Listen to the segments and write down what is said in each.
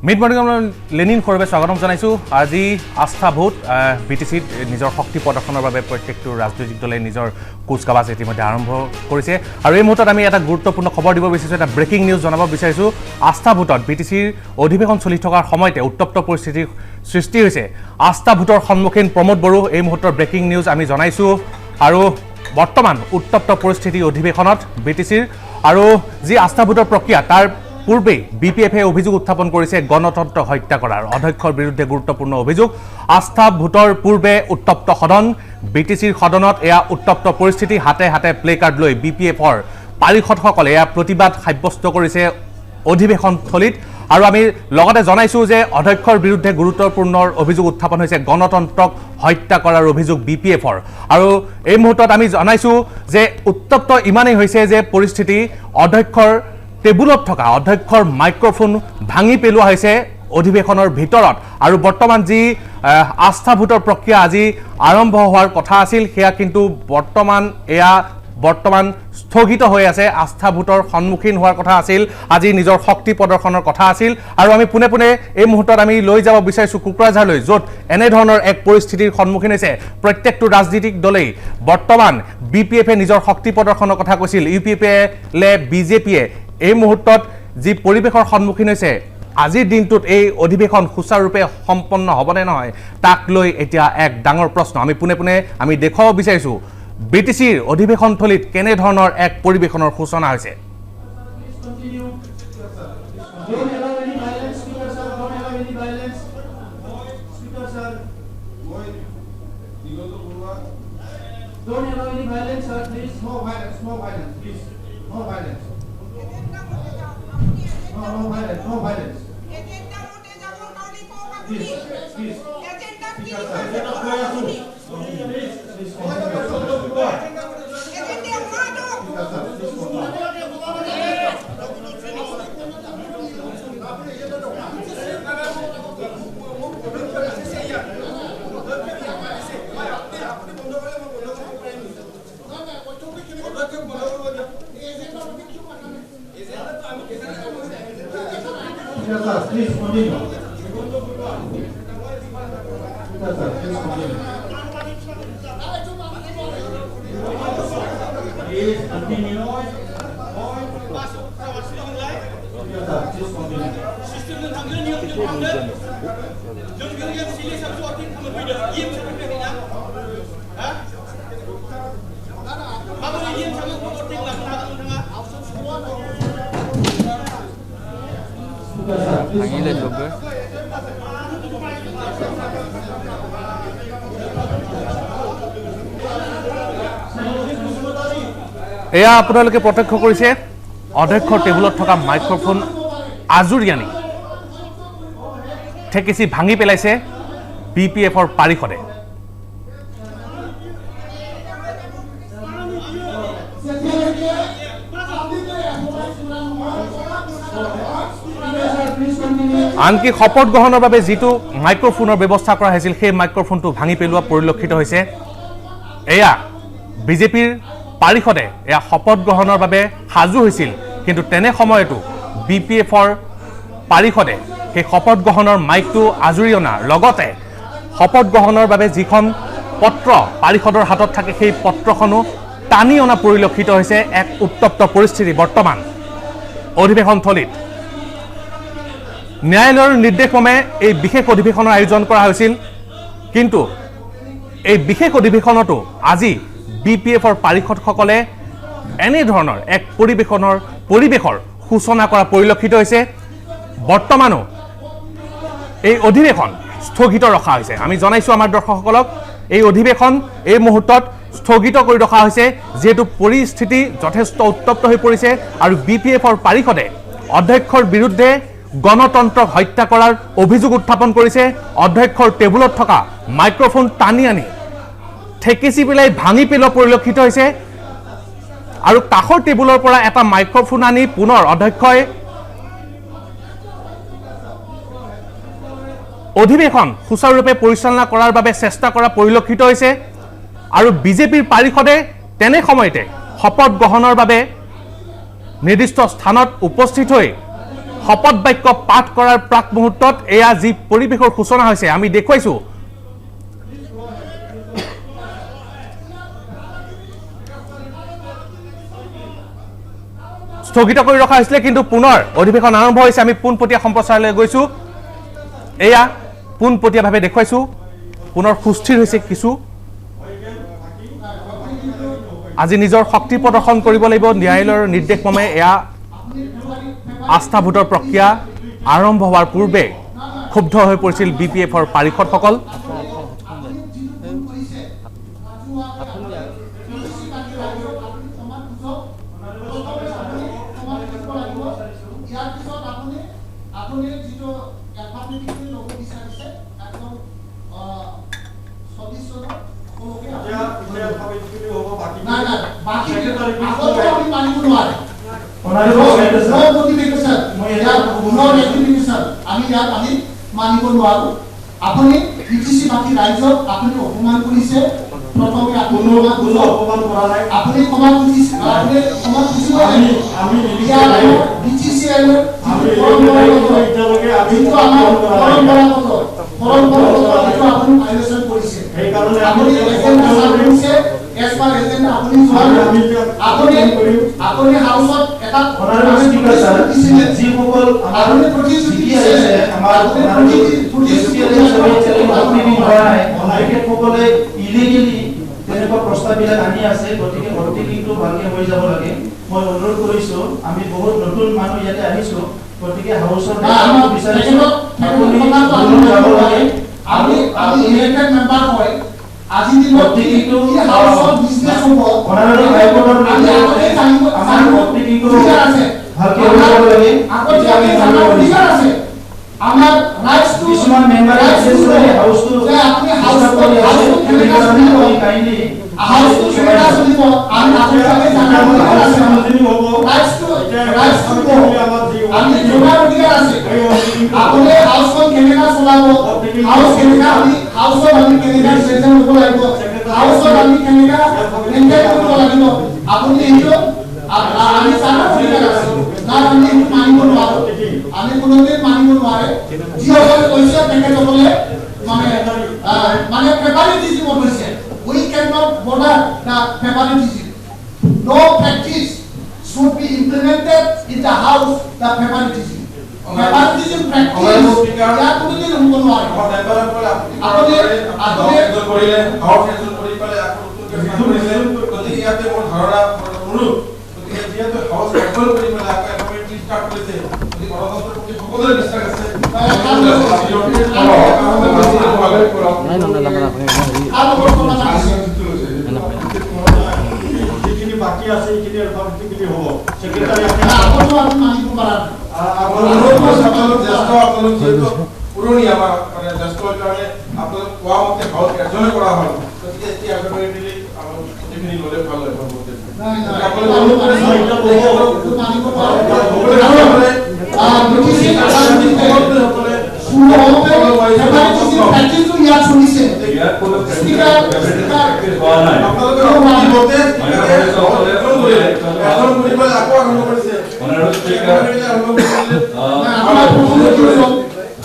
Mid morning Lenin সৰবে স্বাগতম জানাইছো। আজি আস্থা ভোট বিটিচিত নিজৰ শক্তি প্ৰদৰ্শনৰ বাবে প্ৰত্যেকটো ৰাজনৈতিক দলে নিজৰ কুচকাৱাজ ইতিমধ্যে আৰম্ভ কৰিছে আৰু এই মুহূৰ্তত আমি এটা গুৰুত্বপূৰ্ণ খবৰ দিব বিচাৰিছো, এটা ব্ৰেকিং নিউজ জনাব বিচাৰিছো। আস্থা ভোটত বিটিচিৰ অধিৱেশন চলি থকাৰ সময়তে উত্তপ্ত পৰিস্থিতিৰ সৃষ্টি হৈছে। আস্থা ভোটৰ সন্মুখীন প্ৰমোদ বড়ো এই মুহূৰ্তৰ ব্ৰেকিং নিউজ আমি জনাইছো আৰু বৰ্তমান উত্তপ্ত পৰিস্থিতি অধিৱেশনত বিটিচিৰ আৰু যি আস্থা ভোটৰ প্ৰক্ৰিয়া তাৰ পূৰ্বে বিপিএফে অভিযোগ উত্থাপন কৰিছে গণতন্ত্ৰ হত্যা কৰাৰ অধ্যক্ষৰ বিৰুদ্ধে গুৰুত্বপূৰ্ণ অভিযোগ। আস্থা ভোটৰ পূৰ্বে উত্তপ্ত সদন, বিটিচিৰ সদনত এয়া উত্তপ্ত পৰিস্থিতি। হাতে হাতে প্লে কাৰ্ড লৈ বিপিএফৰ পাৰিষদসকলে এয়া প্ৰতিবাদ সাব্যস্ত কৰিছে অধিৱেশন থলীত আৰু আমি লগতে জনাইছো যে অধ্যক্ষৰ বিৰুদ্ধে গুৰুত্বপূৰ্ণ অভিযোগ উত্থাপন হৈছে গণতন্ত্ৰক হত্যা কৰাৰ অভিযোগ বিপিএফৰ। আৰু এই মুহূৰ্তত আমি জনাইছো যে উত্তপ্ত ইমানেই হৈছে যে পৰিস্থিতি অধ্যক্ষৰ টেবুলত থকা অধ্যক্ষৰ মাইক্ৰফোন ভাঙি পেলোৱা হৈছে অধিৱেশনৰ ভিতৰত আৰু বৰ্তমান যি আস্থা ভোটৰ প্ৰক্ৰিয়া আজি আৰম্ভ হোৱাৰ কথা আছিল সেয়া কিন্তু বৰ্তমান স্থগিত হৈ আছে। আস্থা ভোটৰ সন্মুখীন হোৱাৰ কথা আছিল, আজি নিজৰ শক্তি প্ৰদৰ্শনৰ কথা আছিল আৰু আমি পোনে পোনে এই মুহূৰ্তত আমি লৈ যাব বিচাৰিছোঁ কোকৰাঝাৰলৈ, য'ত এনেধৰণৰ এক পৰিস্থিতিৰ সন্মুখীন হৈছে প্ৰত্যেকটো ৰাজনৈতিক দলেই। বৰ্তমান বিপিএফে নিজৰ শক্তি প্ৰদৰ্শনৰ কথা কৈছিল, ইউপিএফে বিজেপিয়ে এই মুহূৰ্তত যি পৰিৱেশৰ সন্মুখীন হৈছে, আজিৰ দিনটোত এই অধিৱেশন সুচাৰুৰূপে সম্পন্ন হ'বনে নহয় তাক লৈ এতিয়া এক ডাঙৰ প্ৰশ্ন। আমি পোনে পোনে আমি দেখুৱাব বিচাৰিছোঁ বিটিচিৰ অধিৱেশন থলীত কেনেধৰণৰ এক পৰিৱেশনৰ সূচনা হৈছে। No violence. Please. Please continue. এয়া আপোনালোকে প্ৰত্যক্ষ কৰিছে অধ্যক্ষৰ টেবুলত থকা মাইক্ৰফোন আজুৰি আনি ঠেকেচি ভাঙি পেলাইছে বিপিএফৰ পাৰিষদে। আনকি শপত গ্ৰহণৰ বাবে যিটো মাইক্ৰফোনৰ ব্যৱস্থা কৰা হৈছিল সেই মাইক্ৰফোনটো ভাঙি পেলোৱা পৰিলক্ষিত হৈছে। এয়া বিজেপিৰ পাৰিষদে এয়া শপত গ্ৰহণৰ বাবে সাজু হৈছিল, কিন্তু তেনে সময়তো বিপিএফৰ পাৰিষদে সেই শপত গ্ৰহণৰ মাইকটো আজুৰি অনাৰ লগতে শপত গ্ৰহণৰ বাবে যিখন পত্ৰ পাৰিষদৰ হাতত থাকে সেই পত্ৰখনো টানি অনা পৰিলক্ষিত হৈছে। এক উত্তপ্ত পৰিস্থিতি বৰ্তমান অধিৱেশন থলীত। ন্যায়ালয়ৰ নিৰ্দেশমৰ্মে এই বিশেষ অধিৱেশনৰ আয়োজন কৰা হৈছিল, কিন্তু এই বিশেষ অধিৱেশনতো আজি বিপিএফৰ পাৰিষদসকলে এনেধৰণৰ এক পৰিৱেশৰ সূচনা কৰা পৰিলক্ষিত হৈছে। বৰ্তমানো এই অধিৱেশন স্থগিত ৰখা হৈছে। আমি জনাইছোঁ আমাৰ দৰ্শকসকলক এই অধিৱেশন এই মুহূৰ্তত স্থগিত কৰি ৰখা হৈছে, যিহেতু পৰিস্থিতি যথেষ্ট উত্তপ্ত হৈ পৰিছে আৰু বিপিএফৰ পাৰিষদে অধ্যক্ষৰ বিৰুদ্ধে গণতন্ত্ৰক হত্যা কৰাৰ অভিযোগ উত্থাপন কৰিছে। অধ্যক্ষৰ টেবুলত থকা মাইক্ৰফোন টানি আনি ঠেকেচি পেলাই ভাঙি পেলোৱা পৰিলক্ষিত হৈছে আৰু কাষৰ টেবুলৰ পৰা এটা মাইক্ৰফোন আনি পুনৰ অধ্যক্ষই অধিৱেশন সুচাৰুৰূপে পৰিচালনা কৰাৰ বাবে চেষ্টা কৰা পৰিলক্ষিত হৈছে আৰু বিজেপিৰ পাৰিষদে তেনে সময়তে শপত গ্ৰহণৰ বাবে নিৰ্দিষ্ট স্থানত উপস্থিত হৈ শপত বাক্য পাঠ কৰাৰ প্ৰাক মুহূৰ্তত এয়া যি পৰিৱেশৰ সূচনা হৈছে আমি দেখুৱাইছো স্থগিত কৰি ৰখা হৈছিলে কিন্তু পুনৰ অধিৱেশন আৰম্ভ হৈছে আমি পোনপটীয়া সম্প্ৰচাৰলৈ গৈছো এয়া পোনপটীয়াভাৱে দেখুৱাইছো পুনৰ সুস্থিৰ হৈছে কিছু আজি নিজৰ শক্তি প্ৰদৰ্শন কৰিব লাগিব ন্যায়ালয়ৰ নিৰ্দেশ মৰ্মে এয়া আস্থা ভোটৰ প্ৰক্ৰিয়া আৰম্ভ হোৱাৰ পূৰ্বে ক্ষুব্ধ হৈ পৰিছিল বিপিএফৰ পাৰিষদসকল মানিব নোৱাৰো আপুনি বিটিসি বাকি ৰাইজক আপুনি অপমান কৰিছে প্ৰথমে আপুনি অপমান কৰা নাই আপুনি ক্ষমা খুজিছে আপুনি ক্ষমা খুজিব আমি বিটিসি আমি এতিয়ালৈকে আমি পৰম্পৰাগত আপুনি ভাইলেশন কৰিছে এই কাৰণে আপুনি এজেন্ডা কৰিছে এসপাৰ এজেন্ডা আপুনি হাউসত এটা অনাৰেবল স্পিকাৰ স্যাৰ জি সকল আপুনি প্ৰতিশ্ৰুতি দিছে আমাৰ প্ৰতিশ্ৰুতি সকলে ইলিগেলি তেনেকুৱা প্ৰস্তাৱবিলাক আনি আছে গতিকে ভৰ্তিটো ভালকে হৈ যাব লাগে মই অনুৰোধ কৰিছো আমি বহুত নতুন মানুহ ইয়াতে আহিছো গতিকে হাউসৰ বিচাৰিছো আপুনি যাব লাগে আমি ইলেক্টেড মেম্বাৰ হয় আজি দিনত কিন্তু হাউসৰ বিজনেস হ'ব অনাৰেবল হাইকোৰ্টৰ আমাৰ ভৰ্তিটো আছে ভালকে হৈ যাব লাগে আগতে আমি জানাৰ অধিকাৰ আছে আমাৰ ৰাইটস টু কিছুমান মেম্বাৰ আছে হাউস টু যে আপনি হাউস কৰি আছে কেনেকা শুনিব কাইন্ডলি হাউস টু কেনেকা শুনিব আমি আপনাকে জানার অধিকাৰ আছে ৰাইটস টু আমি জানাৰ অধিকাৰ আছে আপনি হাউসখন কেনেকা চলাব হাউস কেনেকা আমি হাউসত আমি কেনেকা সেশন হ'ব লাগিব হাউসত আমি কেনেকা মেইনটেইন কৰিব লাগিব আপনি এইটো আমি জানাৰ অধিকাৰ আছে না আমি মানিব নোৱাৰো আমি কোনোদিন মানিব নোৱাৰে যিসকলে কৈছে তেখেতসকলে মানে ফেভাৰিটিজম কৈছে we cannot border the favoritism no practice should be implemented in the house the favoritism practice ya কোনোদিন হ'ব নোৱাৰে আপুনি কৰিলে হাউস এজন কৰি পালে আকৌ গতিকে ইয়াতে মোৰ ধাৰণা অনুৰূপ গতিকে যিহেতু হাউস কন্ট্ৰল কৰি পালে আকৌ কমিটি ষ্টাৰ্ট কৰিছে সকলোৰে বিশ্বাস আছে যিখিনি বাকী আছে এইখিনি অৰ্থনৈতিক হ'ব সেক্ৰেটাৰী আপুনি মানিব পাৰা আপোনালোক যিহেতু পুৰণি আমাৰ মানে জ্যেষ্ঠৰ কাৰণে আপোনালোক কোৱা মতে হাউচ এজনে কৰা হয় গতিকে এতিয়া আগলৈ আমাৰ যিখিনি ল'লে ভাল হয়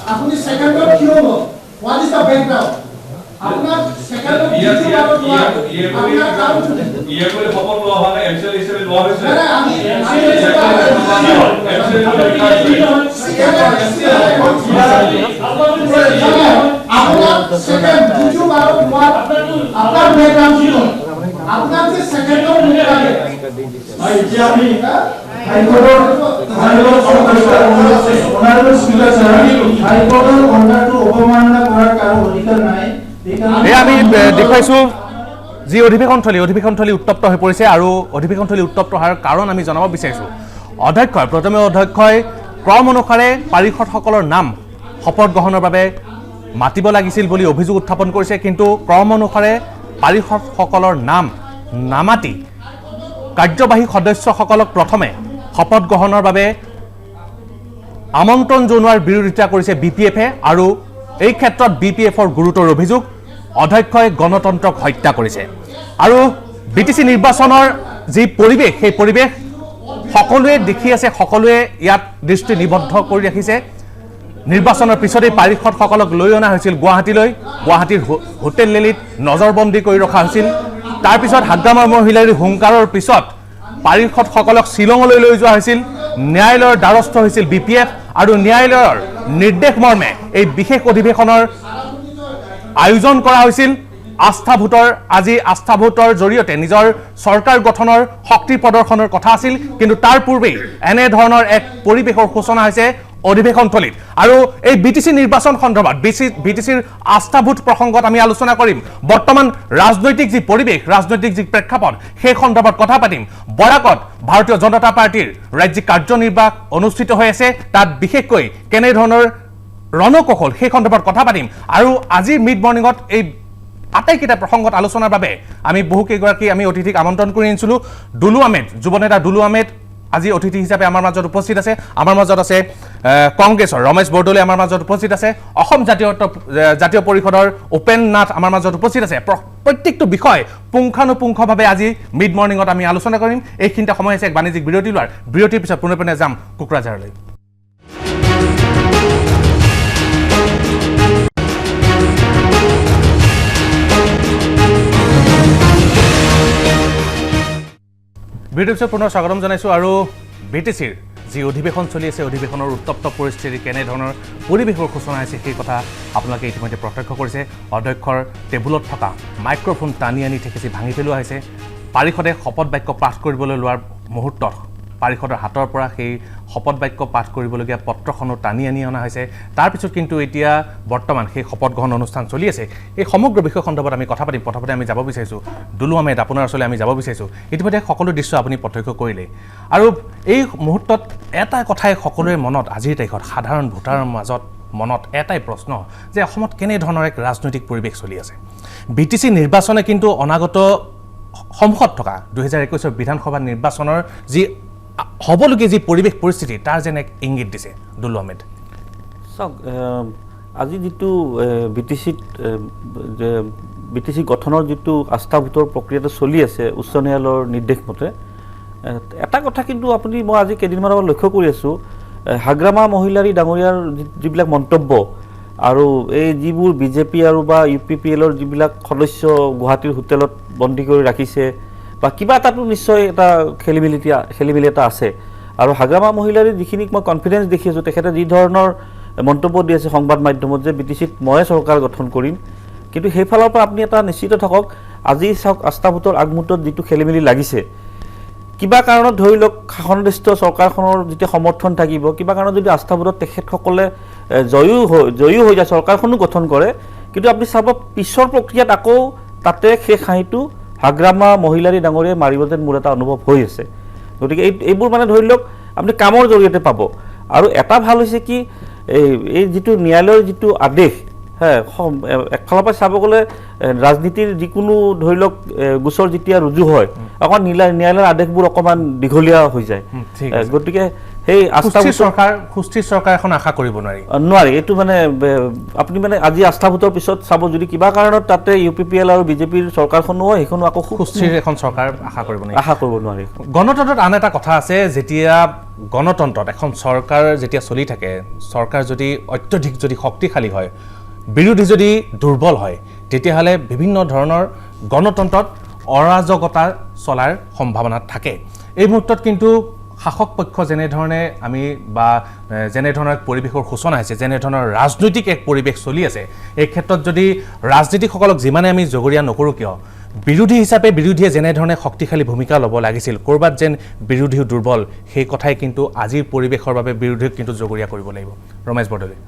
আপনি সেকেন্ডত কি হবো হোয়াট ইজ দ্য ব্যাকগ্রাউন্ড আপনার সেকেন্ডত কি হবো আপনার কাম ইয়ে করে খবর লওয়া হয় এমসিএল হিসেবে লওয়া হয়েছে না আমি আপনার সেকেন্ড কিছু বারো ওয়াট আপনার ব্যাকগ্রাউন্ড ছিল আপনার যে সেকেন্ডত মনে লাগে ভাই যে আমি হাইকোর্টের অনারেবল স্পিকার স্যার হাইকোর্টের অর্ডারটো অবমাননা করার কারো অধিকার নাই আমি দেখুৱাইছো যি অধিৱেশনথলী উত্তপ্ত হৈ পৰিছে আৰু অধিৱেশনথলী উত্তপ্ত হোৱাৰ কাৰণ আমি জনাব বিচাৰিছোঁ প্ৰথমে অধ্যক্ষই ক্ৰম অনুসাৰে পাৰিষদসকলৰ নাম শপত গ্ৰহণৰ বাবে মাতিব লাগিছিল বুলি অভিযোগ উত্থাপন কৰিছে কিন্তু ক্ৰম অনুসাৰে পাৰিষদসকলৰ নাম নামাতি কাৰ্যবাহী সদস্যসকলক প্ৰথমে শপত গ্ৰহণৰ বাবে আমন্ত্ৰণ জনোৱাৰ বিৰোধিতা কৰিছে বিপিএফে আৰু এই ক্ষেত্ৰত বিপিএফৰ গুৰুতৰ অভিযোগ অধ্যক্ষই গণতন্ত্ৰক হত্যা কৰিছে আৰু বিটিসি নিৰ্বাচনৰ যি পৰিৱেশ সেই পৰিৱেশ সকলোৱে দেখি আছে, সকলোৱে ইয়াত দৃষ্টি নিবদ্ধ কৰি ৰাখিছে। নিৰ্বাচনৰ পিছতেই পাৰিষদসকলক লৈ অনা হৈছিল গুৱাহাটীলৈ, গুৱাহাটীৰ হোটেল লেলিত নজৰবন্দী কৰি ৰখা হৈছিল। তাৰপিছত হাগ্ৰামাৰ মহিলাৰ হুংকাৰৰ পিছত পাৰিষদসকলক শ্বিলঙলৈ লৈ যোৱা হৈছিল। ন্যায়ালয়ৰ দ্বাৰস্থ হৈছিল BPF আৰু ন্যায়ালয়ৰ নিৰ্দেশ মৰ্মে এই বিশেষ অধিৱেশনৰ আয়োজন কৰা হৈছিল। আস্থা ভোটৰ আজি আস্থা ভোটৰ জৰিয়তে নিজৰ চৰকাৰ গঠনৰ শক্তি প্ৰদৰ্শনৰ কথা আছিল, কিন্তু তাৰ পূৰ্বেই এনেধৰণৰ এক পৰিৱেশৰ সূচনা হৈছে অধিৱেশনথলীত। আৰু এই BTC নিৰ্বাচন সন্দৰ্ভত BTCৰ আস্থা ভোট প্ৰসংগত আমি আলোচনা কৰিম। বৰ্তমান ৰাজনৈতিক যি পৰিৱেশ, ৰাজনৈতিক যি প্ৰেক্ষাপট, সেই সন্দৰ্ভত কথা পাতিম। বৰাকত ভাৰতীয় জনতা পাৰ্টীৰ ৰাজ্যিক কাৰ্যনিৰ্বাহ অনুষ্ঠিত হৈ আছে, তাত বিশেষকৈ কেনেধৰণৰ ৰণকৌশল সেই সন্দৰ্ভত কথা পাতিম। আৰু আজিৰ মিড মৰ্ণিঙত এই আটাইকেইটা প্ৰসংগত আলোচনাৰ বাবে আমি বহুকেইগৰাকী আমি অতিথিক আমন্ত্ৰণ কৰি আনিছিলোঁ। দুলু আহমেদ, যুৱ নেতা দুলু আহমেদ আজি অতিথি হিচাপে আমাৰ মাজত উপস্থিত আছে। আমাৰ মাজত আছে কংগ্ৰেছৰ ৰমেশ বৰদলৈ আমাৰ মাজত উপস্থিত আছে। অসম জাতীয় পৰিষদৰ উপেন নাথ আমাৰ মাজত উপস্থিত আছে। প্ৰত্যেকটো বিষয় পুংখানুপুংখভাৱে আজি মিড মৰ্ণিঙত আমি আলোচনা কৰিম। এইখিনিতে সময় হৈছে এক বাণিজ্যিক বিৰতি লোৱাৰ। বিৰতিৰ পিছত পুনৰপূৰ্ণে যাম কোকৰাঝাৰলৈ। বিৰতিৰ পিছত পুনৰ স্বাগতম জনাইছোঁ। আৰু BTCৰ যি অধিৱেশন চলি আছে, অধিৱেশনৰ উত্তপ্ত পৰিস্থিতি, কেনেধৰণৰ পৰিৱেশৰ সূচনা হৈছে সেই কথা আপোনালোকে ইতিমধ্যে প্ৰত্যক্ষ কৰিছে। অধ্যক্ষৰ টেবুলত থকা মাইক্ৰফোন টানি আনি ঠেকেচি ভাঙি পেলোৱা হৈছে। পাৰিষদে শপত বাক্য পাঠ কৰিবলৈ লোৱাৰ মুহূৰ্তত পাৰিষদৰ হাতৰ পৰা সেই শপত বাক্য পাঠ কৰিবলগীয়া পত্ৰখনো টানি আনি অনা হৈছে। তাৰপিছত কিন্তু এতিয়া বৰ্তমান সেই শপত গ্ৰহণ অনুষ্ঠান চলি আছে। এই সমগ্ৰ বিষয় সন্দৰ্ভত আমি কথা পাতিম। প্ৰথমতে আমি যাব বিচাৰিছোঁ দুলু আহমেদ, আপোনাৰ ওচৰলৈ আমি যাব বিচাৰিছোঁ। ইতিমধ্যে সকলো দৃশ্য আপুনি প্ৰত্যক্ষ কৰিলে, আৰু এই মুহূৰ্তত এটা কথাই সকলোৰে মনত আজিৰ তাৰিখত সাধাৰণ ভোটাৰৰ মাজত মনত এটাই প্ৰশ্ন যে অসমত কেনেধৰণৰ এক ৰাজনৈতিক পৰিৱেশ চলি আছে। BTC নিৰ্বাচনে কিন্তু অনাগত সন্মুখত থকা 2021 বিধানসভা নিৰ্বাচনৰ যি হ'বলগীয়া যি পৰিৱেশ পৰিস্থিতি তাৰ যেন এক ইংগিত দিছে। দুলু আহমেদ, চাওক, আজি যিটো BTC গঠনৰ যিটো আস্থা ভোটৰ প্ৰক্ৰিয়াটো চলি আছে উচ্চ ন্যায়ালয়ৰ নিৰ্দেশ মতে, এটা কথা কিন্তু মই আজি কেইদিনমানৰ পৰা লক্ষ্য কৰি আছোঁ, হাগ্ৰামা মহিলাৰী ডাঙৰীয়াৰ যিবিলাক মন্তব্য আৰু এই যিবোৰ BJP আৰু বা UPPLৰ যিবিলাক সদস্য গুৱাহাটীৰ হোটেলত বন্দী কৰি ৰাখিছে, বা কিবা এটাতো নিশ্চয় এটা খেলিমেলি এটা আছে। আৰু হাগ্ৰামা মহিলাৰীৰ যিখিনিক মই কনফিডেঞ্চ দেখি আছোঁ, তেখেতে যি ধৰণৰ মন্তব্য দি আছে সংবাদ মাধ্যমত যে BTCত ময়ে চৰকাৰ গঠন কৰিম, কিন্তু সেইফালৰ পৰা আপুনি এটা নিশ্চিত থাকক, আজি চাওক আস্থা ভোটৰ আগমুহূৰ্তত যিটো খেলিমেলি লাগিছে, কিবা কাৰণত ধৰি লওক শাসনাধিষ্ঠ চৰকাৰখনৰ যেতিয়া সমৰ্থন থাকিব, কিবা কাৰণত যদি আস্থা ভোটত তেখেতসকলে জয়ী হৈ যায়, চৰকাৰখনো গঠন কৰে, কিন্তু আপুনি চাব পিছৰ প্ৰক্ৰিয়াত আকৌ তাতে সেই হাঁহিটো হাগ্ৰামা মহিলাৰী ডাঙৰীয়াই মাৰিব যেন মোৰ এটা অনুভৱ হৈ আছে। গতিকে এইবোৰ মানে ধৰি লওক আপুনি কামৰ জৰিয়তে পাব। আৰু এটা ভাল হৈছে কি, এই যিটো ন্যায়ালয়ৰ যিটো আদেশ, একফালৰ পৰা চাব গ'লে ৰাজনীতিৰ যিকোনো ধৰি লওক গোচৰ যেতিয়া ৰুজু হয়, অকণ ন্যায়ালয়ৰ আদেশবোৰ অকণমান দীঘলীয়া হৈ যায়। গতিকে সেই সুস্থিৰ চৰকাৰ এখন আশা কৰিব নোৱাৰি। এইটো মানে আপুনি মানে আজি আস্থা ভোটৰ পিছত চাব, যদি কিবা কাৰণত তাতে UPPL আৰু BJPৰ চৰকাৰখনো হয়, সেইখনো আকৌ সুস্থিৰ এখন চৰকাৰ আশা কৰিব নোৱাৰি। গণতন্ত্ৰত আন এটা কথা আছে, যেতিয়া গণতন্ত্ৰত এখন চৰকাৰ যেতিয়া চলি থাকে, চৰকাৰ যদি অত্যধিক যদি শক্তিশালী হয়, বিৰোধী যদি দুৰ্বল হয়, তেতিয়াহ'লে বিভিন্ন ধৰণৰ গণতন্ত্ৰত অৰাজকতা চলাৰ সম্ভাৱনা থাকে। এই মুহূৰ্তত কিন্তু শাসক পক্ষ যেনেধৰণে যেনেধৰণৰ পৰিৱেশৰ সূচনা হৈছে, যেনেধৰণৰ ৰাজনৈতিক এক পৰিৱেশ চলি আছে, এই ক্ষেত্ৰত যদি ৰাজনীতিকসকলক যিমানে আমি জগৰীয়া নকৰোঁ কিয়, বিৰোধী হিচাপে বিৰোধীয়ে যেনেধৰণে শক্তিশালী ভূমিকা ল'ব লাগিছিল, ক'ৰবাত যেন বিৰোধীও দুৰ্বল, সেই কথাই কিন্তু আজিৰ পৰিৱেশৰ বাবে বিৰোধীক কিন্তু জগৰীয়া কৰিব লাগিব। ৰমেশ বৰদলৈ,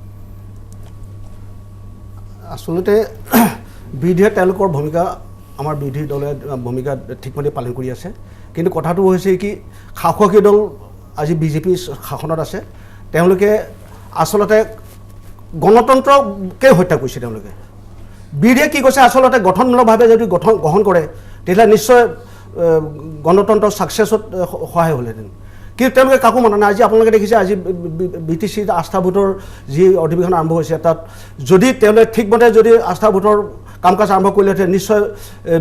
আচলতে বিৰোধীয়ে তেওঁলোকৰ ভূমিকা, আমাৰ বিৰোধী দলে ভূমিকা ঠিকমতে পালন কৰি আছে, কিন্তু কথাটো হৈছে কি, শাসকীয় দল আজি BJP শাসনত আছে, তেওঁলোকে আচলতে গণতন্ত্ৰকে হত্যা কৰিছে। তেওঁলোকে বিৰোধীয়ে কি কৈছে, আচলতে গঠনমূলকভাৱে যদি গ্ৰহণ কৰে, তেতিয়াহ'লে নিশ্চয় গণতন্ত্ৰ ছাকচেছত সহায় হ'লহেঁতেন, কিন্তু তেওঁলোকে কাকো মনা নাই। আজি আপোনালোকে দেখিছে, আজি BTC আস্থা ভোটৰ যি অধিৱেশন আৰম্ভ হৈছে, তাত যদি তেওঁলোকে ঠিকমতে যদি আস্থা ভোটৰ কাম কাজ আৰম্ভ কৰিলেহেঁতেন নিশ্চয়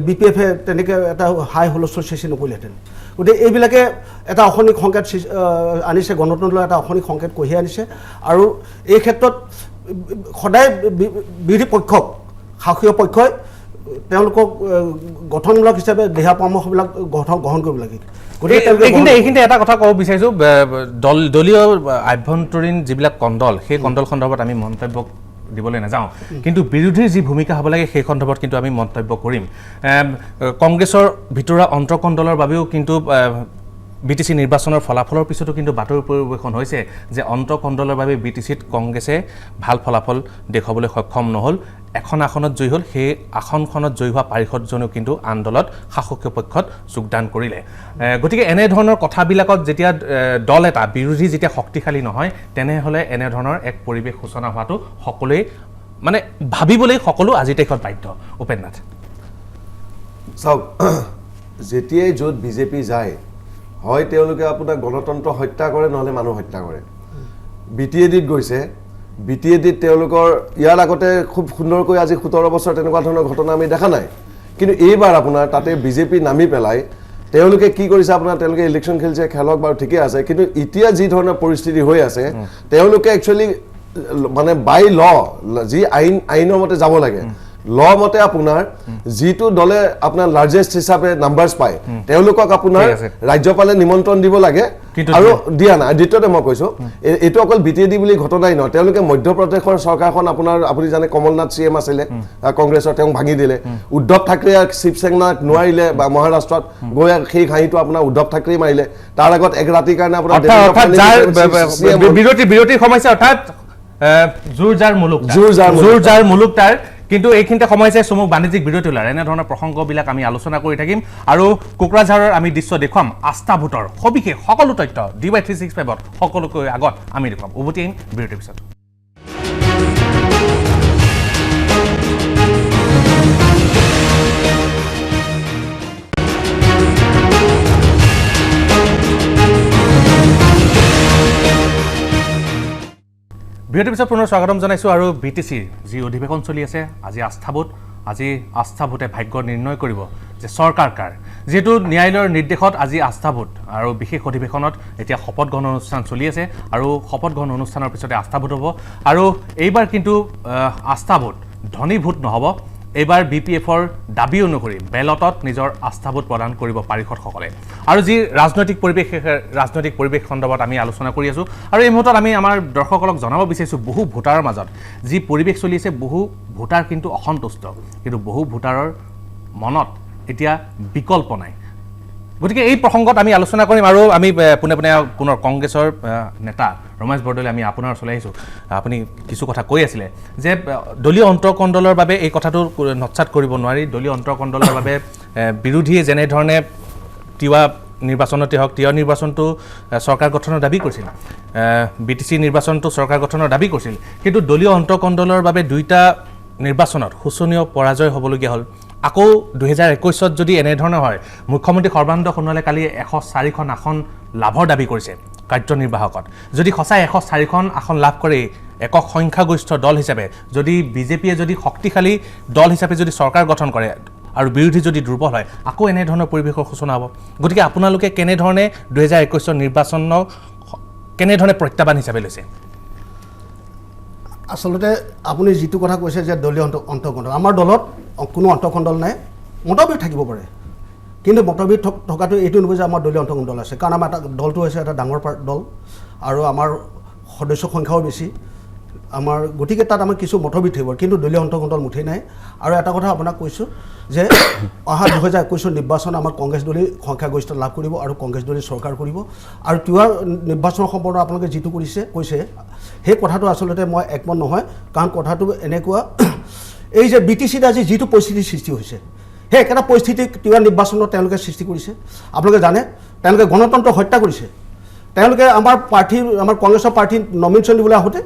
BPF-এ তেনেকৈ এটা হাই হুলস্থুল সৃষ্টি নকৰিলেহেঁতেন গতিকে এইবিলাকে এটা অশনিক সংকেত আনিছে গণতন্ত্ৰৰ এটা অশনিক সংকেত কঢ়িয়াই আনিছে আৰু এই ক্ষেত্ৰত সদায় বিৰোধী পক্ষক শাসকীয় পক্ষই তেওঁলোকক গঠনমূলক হিচাপে দিহা পৰামৰ্শবিলাক গ্ৰহণ কৰিব লাগে গতিকে এইখিনিতে এটা কথা ক'ব বিচাৰিছোঁ দলীয় আভ্যন্তৰীণ যিবিলাক কণ্ডল সেই কণ্ডল সন্দৰ্ভত আমি মন্তব্য দিবলৈ নাযাওঁ কিন্তু বিৰোধীৰ যি ভূমিকা হ'ব লাগে সেই সন্দৰ্ভত কিন্তু আমি মন্তব্য কৰিম কংগ্ৰেছৰ ভিতৰুৱা অন্তঃকণ্ডলৰ বাবেও কিন্তু BTC নিৰ্বাচনৰ ফলাফলৰ পিছতো কিন্তু বাতৰি পৰিৱেশন হৈছে যে অন্তঃকণ্ডলৰ বাবে BTCত কংগ্ৰেছে ভাল ফলাফল দেখুৱাবলৈ সক্ষম নহ'ল এখন আসনত জয়ী হ'ল সেই আসনখনত জয়ী হোৱা পাৰিষদজনেও কিন্তু আন্দোলনত শাসকীয় পক্ষত যোগদান কৰিলে গতিকে এনেধৰণৰ কথাবিলাকত যেতিয়া দল এটা বিৰোধী যেতিয়া শক্তিশালী নহয় তেনেহ'লে এনেধৰণৰ এক পৰিৱেশ সূচনা হোৱাটো সকলোৱে মানে ভাবিবলৈ সকলো আজিৰ তাৰিখত বাধ্য উপেন্দ্ৰনাথ চাওক যেতিয়াই য'ত বিজেপি যায় হয় তেওঁলোকে আপোনাৰ গণতন্ত্ৰ হত্যা কৰে নহ'লে মানুহ হত্যা কৰে BTADত গৈছে BTADত তেওঁলোকৰ ইয়াৰ আগতে খুব সুন্দৰকৈ আজি 17 বছৰ তেনেকুৱা ধৰণৰ ঘটনা আমি দেখা নাই কিন্তু এইবাৰ আপোনাৰ তাতে বিজেপি নামি পেলাই তেওঁলোকে কি কৰিছে আপোনাৰ তেওঁলোকে ইলেকশ্যন খেলিছে খেলক বাৰু ঠিকে আছে কিন্তু এতিয়া যি ধৰণৰ পৰিস্থিতি হৈ আছে তেওঁলোকে একচুৱেলি মানে বাই ল যি আইনৰ মতে যাব লাগে ল মতে আপোনাৰ যিটো দলে আপোনাৰ লাৰ্জেষ্ট হিচাপে নাম্বাৰছ পায় তেওঁলোকক আপোনাৰ ৰাজ্যপালে নিমন্ত্ৰণ দিব লাগে আৰু দিয়া নাই দ্বিতীয়তে মই কৈছোঁ এইটো অকল BTAD বুলি ঘটনাই নহয় তেওঁলোকে মধ্যপ্ৰদেশৰ চৰকাৰখন আপোনাৰ আপুনি জানে কমলনাথ CM আছিলে কংগ্ৰেছৰ তেওঁক ভাঙি দিলে উদ্ধৱ ঠাকৰে শিৱসেনাক নোৱাৰিলে বা মহাৰাষ্ট্ৰত গৈ সেই ঘাঁহিটো আপোনাৰ উদ্ধৱ ঠাকৰে মাৰিলে তাৰ আগত এক ৰাতিৰ কাৰণে আপোনাৰ বিৰতিৰ সমস্যা অৰ্থাৎ জোৰ যাৰ মুলুক তাৰ কিন্তু এইখিনিতে সময় চাই চমুক বাণিজ্যিক বিৰতি ওলাৰ এনেধৰণৰ প্ৰসংগবিলাক আমি আলোচনা কৰি থাকিম আৰু কোকৰাঝাৰৰ আমি দৃশ্য দেখুৱাম আস্থা ভোটৰ সবিশেষ সকলো তথ্য DY365ত সকলোকৈ আগত আমি দেখুৱাম উভতি আহিম বিৰতিৰ পিছত বিৰতিৰ পিছত পুনৰ স্বাগতম জনাইছোঁ আৰু BTCৰ যি অধিৱেশন চলি আছে আজি আস্থা ভোটে ভাগ্য নিৰ্ণয় কৰিব যে চৰকাৰ কাৰ যেহেতু ন্যায়ালয়ৰ নিৰ্দেশত আজি আস্থা ভোট আৰু বিশেষ অধিৱেশনত এতিয়া শপত গ্ৰহণ অনুষ্ঠান চলি আছে আৰু শপত গ্ৰহণ অনুষ্ঠানৰ পিছতে আস্থা ভোট হ'ব আৰু এইবাৰ কিন্তু আস্থা ভোট ধনী ভোট নহ'ব এইবাৰ BPF-ৰ দাবী অনুসৰি বেলটত নিজৰ আস্থা ভোট প্ৰদান কৰিব পাৰিষদসকলে আৰু যি ৰাজনৈতিক পৰিৱেশ সন্দৰ্ভত আমি আলোচনা কৰি আছোঁ আৰু এই মুহূৰ্তত আমি আমাৰ দৰ্শকসকলক জনাব বিচাৰিছোঁ বহু ভোটাৰৰ মাজত যি পৰিৱেশ চলি আছে বহু ভোটাৰ কিন্তু অসন্তুষ্ট কিন্তু বহু ভোটাৰৰ মনত এতিয়া বিকল্প নাই গতিকে এই প্ৰসংগত আমি আলোচনা কৰিম আৰু আমি পুনে পুনৰ কংগ্ৰেছৰ নেতা ৰমেশ বৰদলৈ আমি আপোনাৰ ওচৰলৈ আহিছোঁ আপুনি কিছু কথা কৈ আছিলে যে দলীয় অন্তঃকণ্ডলৰ বাবে এই কথাটো নৎসাত কৰিব নোৱাৰি দলীয় অন্তঃকণ্ডলৰ বাবে বিৰোধীয়ে যেনেধৰণে তিৱা নিৰ্বাচনতে হওক তিৱা নিৰ্বাচনটো চৰকাৰ গঠনৰ দাবী কৰিছিল BTC নিৰ্বাচনটো চৰকাৰ গঠনৰ দাবী কৰিছিল কিন্তু দলীয় অন্তঃকণ্ডলৰ বাবে দুইটা নিৰ্বাচনত শোচনীয় পৰাজয় হ'বলগীয়া হ'ল আকৌ 2021ত যদি এনেধৰণৰ হয় মুখ্যমন্ত্ৰী সৰ্বানন্দ সোণোৱালে কালি 104খন আসন লাভৰ দাবী কৰিছে কাৰ্যনিৰ্বাহকত যদি সঁচাই 104খন আসন লাভ কৰে একক সংখ্যাগৰিষ্ঠ দল হিচাপে যদি বিজেপিয়ে যদি শক্তিশালী দল হিচাপে যদি চৰকাৰ গঠন কৰে আৰু বিৰোধী যদি দুৰ্বল হয় আকৌ এনেধৰণৰ পৰিৱেশৰ সূচনা হ'ব গতিকে আপোনালোকে কেনেধৰণে 2021ৰ নিৰ্বাচনক কেনেধৰণে প্ৰত্যাহ্বান হিচাপে লৈছে আচলতে আপুনি যিটো কথা কৈছে যে দলীয় অন্তঃকণ্ডল আমাৰ দলত কোনো অন্তঃকণ্ডল নাই মতভেদ থাকিব পাৰে কিন্তু মতভেদ থকাটো এইটো নহয় যে আমাৰ দলীয় অন্তঃকণ্ডল আছে কাৰণ আমাৰ দলটো হৈছে এটা ডাঙৰ দল আৰু আমাৰ সদস্য সংখ্যাও বেছি আমাৰ গতিকে তাত আমাৰ কিছু মতভেদ থাকিব কিন্তু দলীয় অন্তঃকণ্ডল মুঠেই নাই আৰু এটা কথা আপোনাক কৈছোঁ যে অহা 2021 নিৰ্বাচন আমাৰ কংগ্ৰেছ দলে সংখ্যাগৰিষ্ঠ লাভ কৰিব আৰু কংগ্ৰেছ দলে চৰকাৰ কৰিব আৰু তিৱা নিৰ্বাচনৰ সম্পৰ্কত আপোনালোকে যিটো কৈছে সেই কথাটো আচলতে মই একমত নহয় কাৰণ কথাটো এনেকুৱা এই যে BTCত আজি যিটো পৰিস্থিতিৰ সৃষ্টি হৈছে সেই একেটা পৰিস্থিতি তিৱা নিৰ্বাচনত তেওঁলোকে সৃষ্টি কৰিছে আপোনালোকে জানে তেওঁলোকে গণতন্ত্ৰ হত্যা কৰিছে তেওঁলোকে আমাৰ কংগ্ৰেছৰ প্ৰাৰ্থী নমিনেশ্যন দিবলৈ আহোঁতে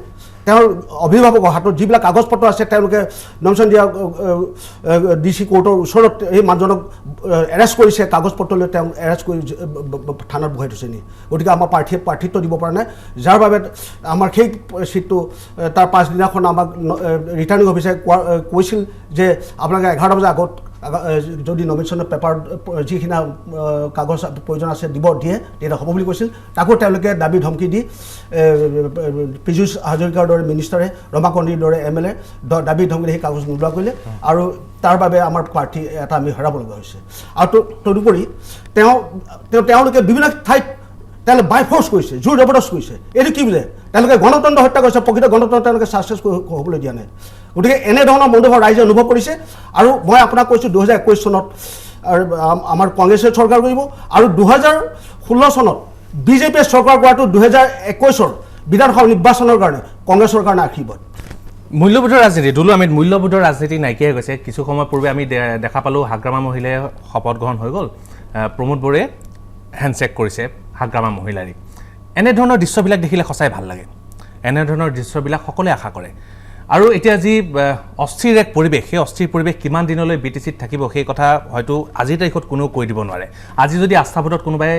তেওঁৰ অভিভাৱকৰ হাতত যিবিলাক কাগজ পত্ৰ আছে তেওঁলোকে নমচন দিয়া DC কোৰ্টৰ ওচৰত এই মানুহজনক এৰেষ্ট কৰিছে কাগজ পত্ৰ লৈ তেওঁ এৰেষ্ট কৰি থানাত বহাই থৈছে নি গতিকে আমাৰ প্ৰাৰ্থিত্ব দিব পৰা নাই যাৰ বাবে আমাৰ সেই চিটটো তাৰ পাছদিনাখন আমাক ৰিটাৰ্ণিং অফিচাৰে কৈছিল যে আপোনালোকে 11 বজাৰ আগত যদি নমিনেশ্যনৰ পেপাৰ যিখিনি কাগজ প্ৰয়োজন আছে দিয়ে তেতিয়া হ'ব বুলি কৈছিল তাকো তেওঁলোকে দাবী ধমকি দি পীযুষ হাজৰিকাৰ দৰে মিনিষ্টাৰে ৰমাকান্তিৰ দৰে MLA দাবী ধমকি দি সেই কাগজ নোলোৱা কৰিলে আৰু তাৰ বাবে আমাৰ প্ৰাৰ্থী এটা আমি হেৰাব লগা হৈছে আৰু তদুপৰি তেওঁলোকে বিভিন্ন ঠাইত তেওঁলোকে বাই ফ'ৰ্চ কৰিছে জোৰ জবৰদস্ত কৰিছে এইটো কি বোলে তেওঁলোকে গণতন্ত্ৰ হত্যা কৰিছে প্ৰকৃত গণতন্ত্ৰ তেওঁলোকে ছাকচেছ হ'বলৈ দিয়া নাই গতিকে এনেধৰণৰ মনোভাৱ ৰাইজে অনুভৱ কৰিছে আৰু মই আপোনাক কৈছোঁ 2021 চনত আমাৰ কংগ্ৰেছে চৰকাৰ কৰিব আৰু 2016 চনত বিজেপিয়ে চৰকাৰ কৰাটো 2021 বিধানসভা নিৰ্বাচনৰ কাৰণে কংগ্ৰেছৰ কাৰণে আশীৰ্বাদ মূল্যবোধৰ ৰাজনীতি দুলু আহমেদ মূল্যবোধৰ ৰাজনীতি নাইকিয়া হৈ গৈছে কিছু সময় পূৰ্বে আমি দেখা পালোঁ হাগ্ৰামা মহিলাই শপত গ্ৰহণ হৈ গ'ল প্ৰমোদ বৰে হেণ্ডশ্বেক কৰিছে হাগ্ৰামা মহিলাৰী এনেধৰণৰ দৃশ্যবিলাক দেখিলে সঁচাই ভাল লাগে এনেধৰণৰ দৃশ্যবিলাক সকলোৱে আশা কৰে আৰু এতিয়া যি অস্থিৰ এক পৰিৱেশ সেই অস্থিৰ পৰিৱেশ কিমান দিনলৈ BTCত থাকিব সেই কথা হয়তো আজিৰ তাৰিখত কোনেও কৈ দিব নোৱাৰে আজি যদি আস্থা ভোটত কোনোবাই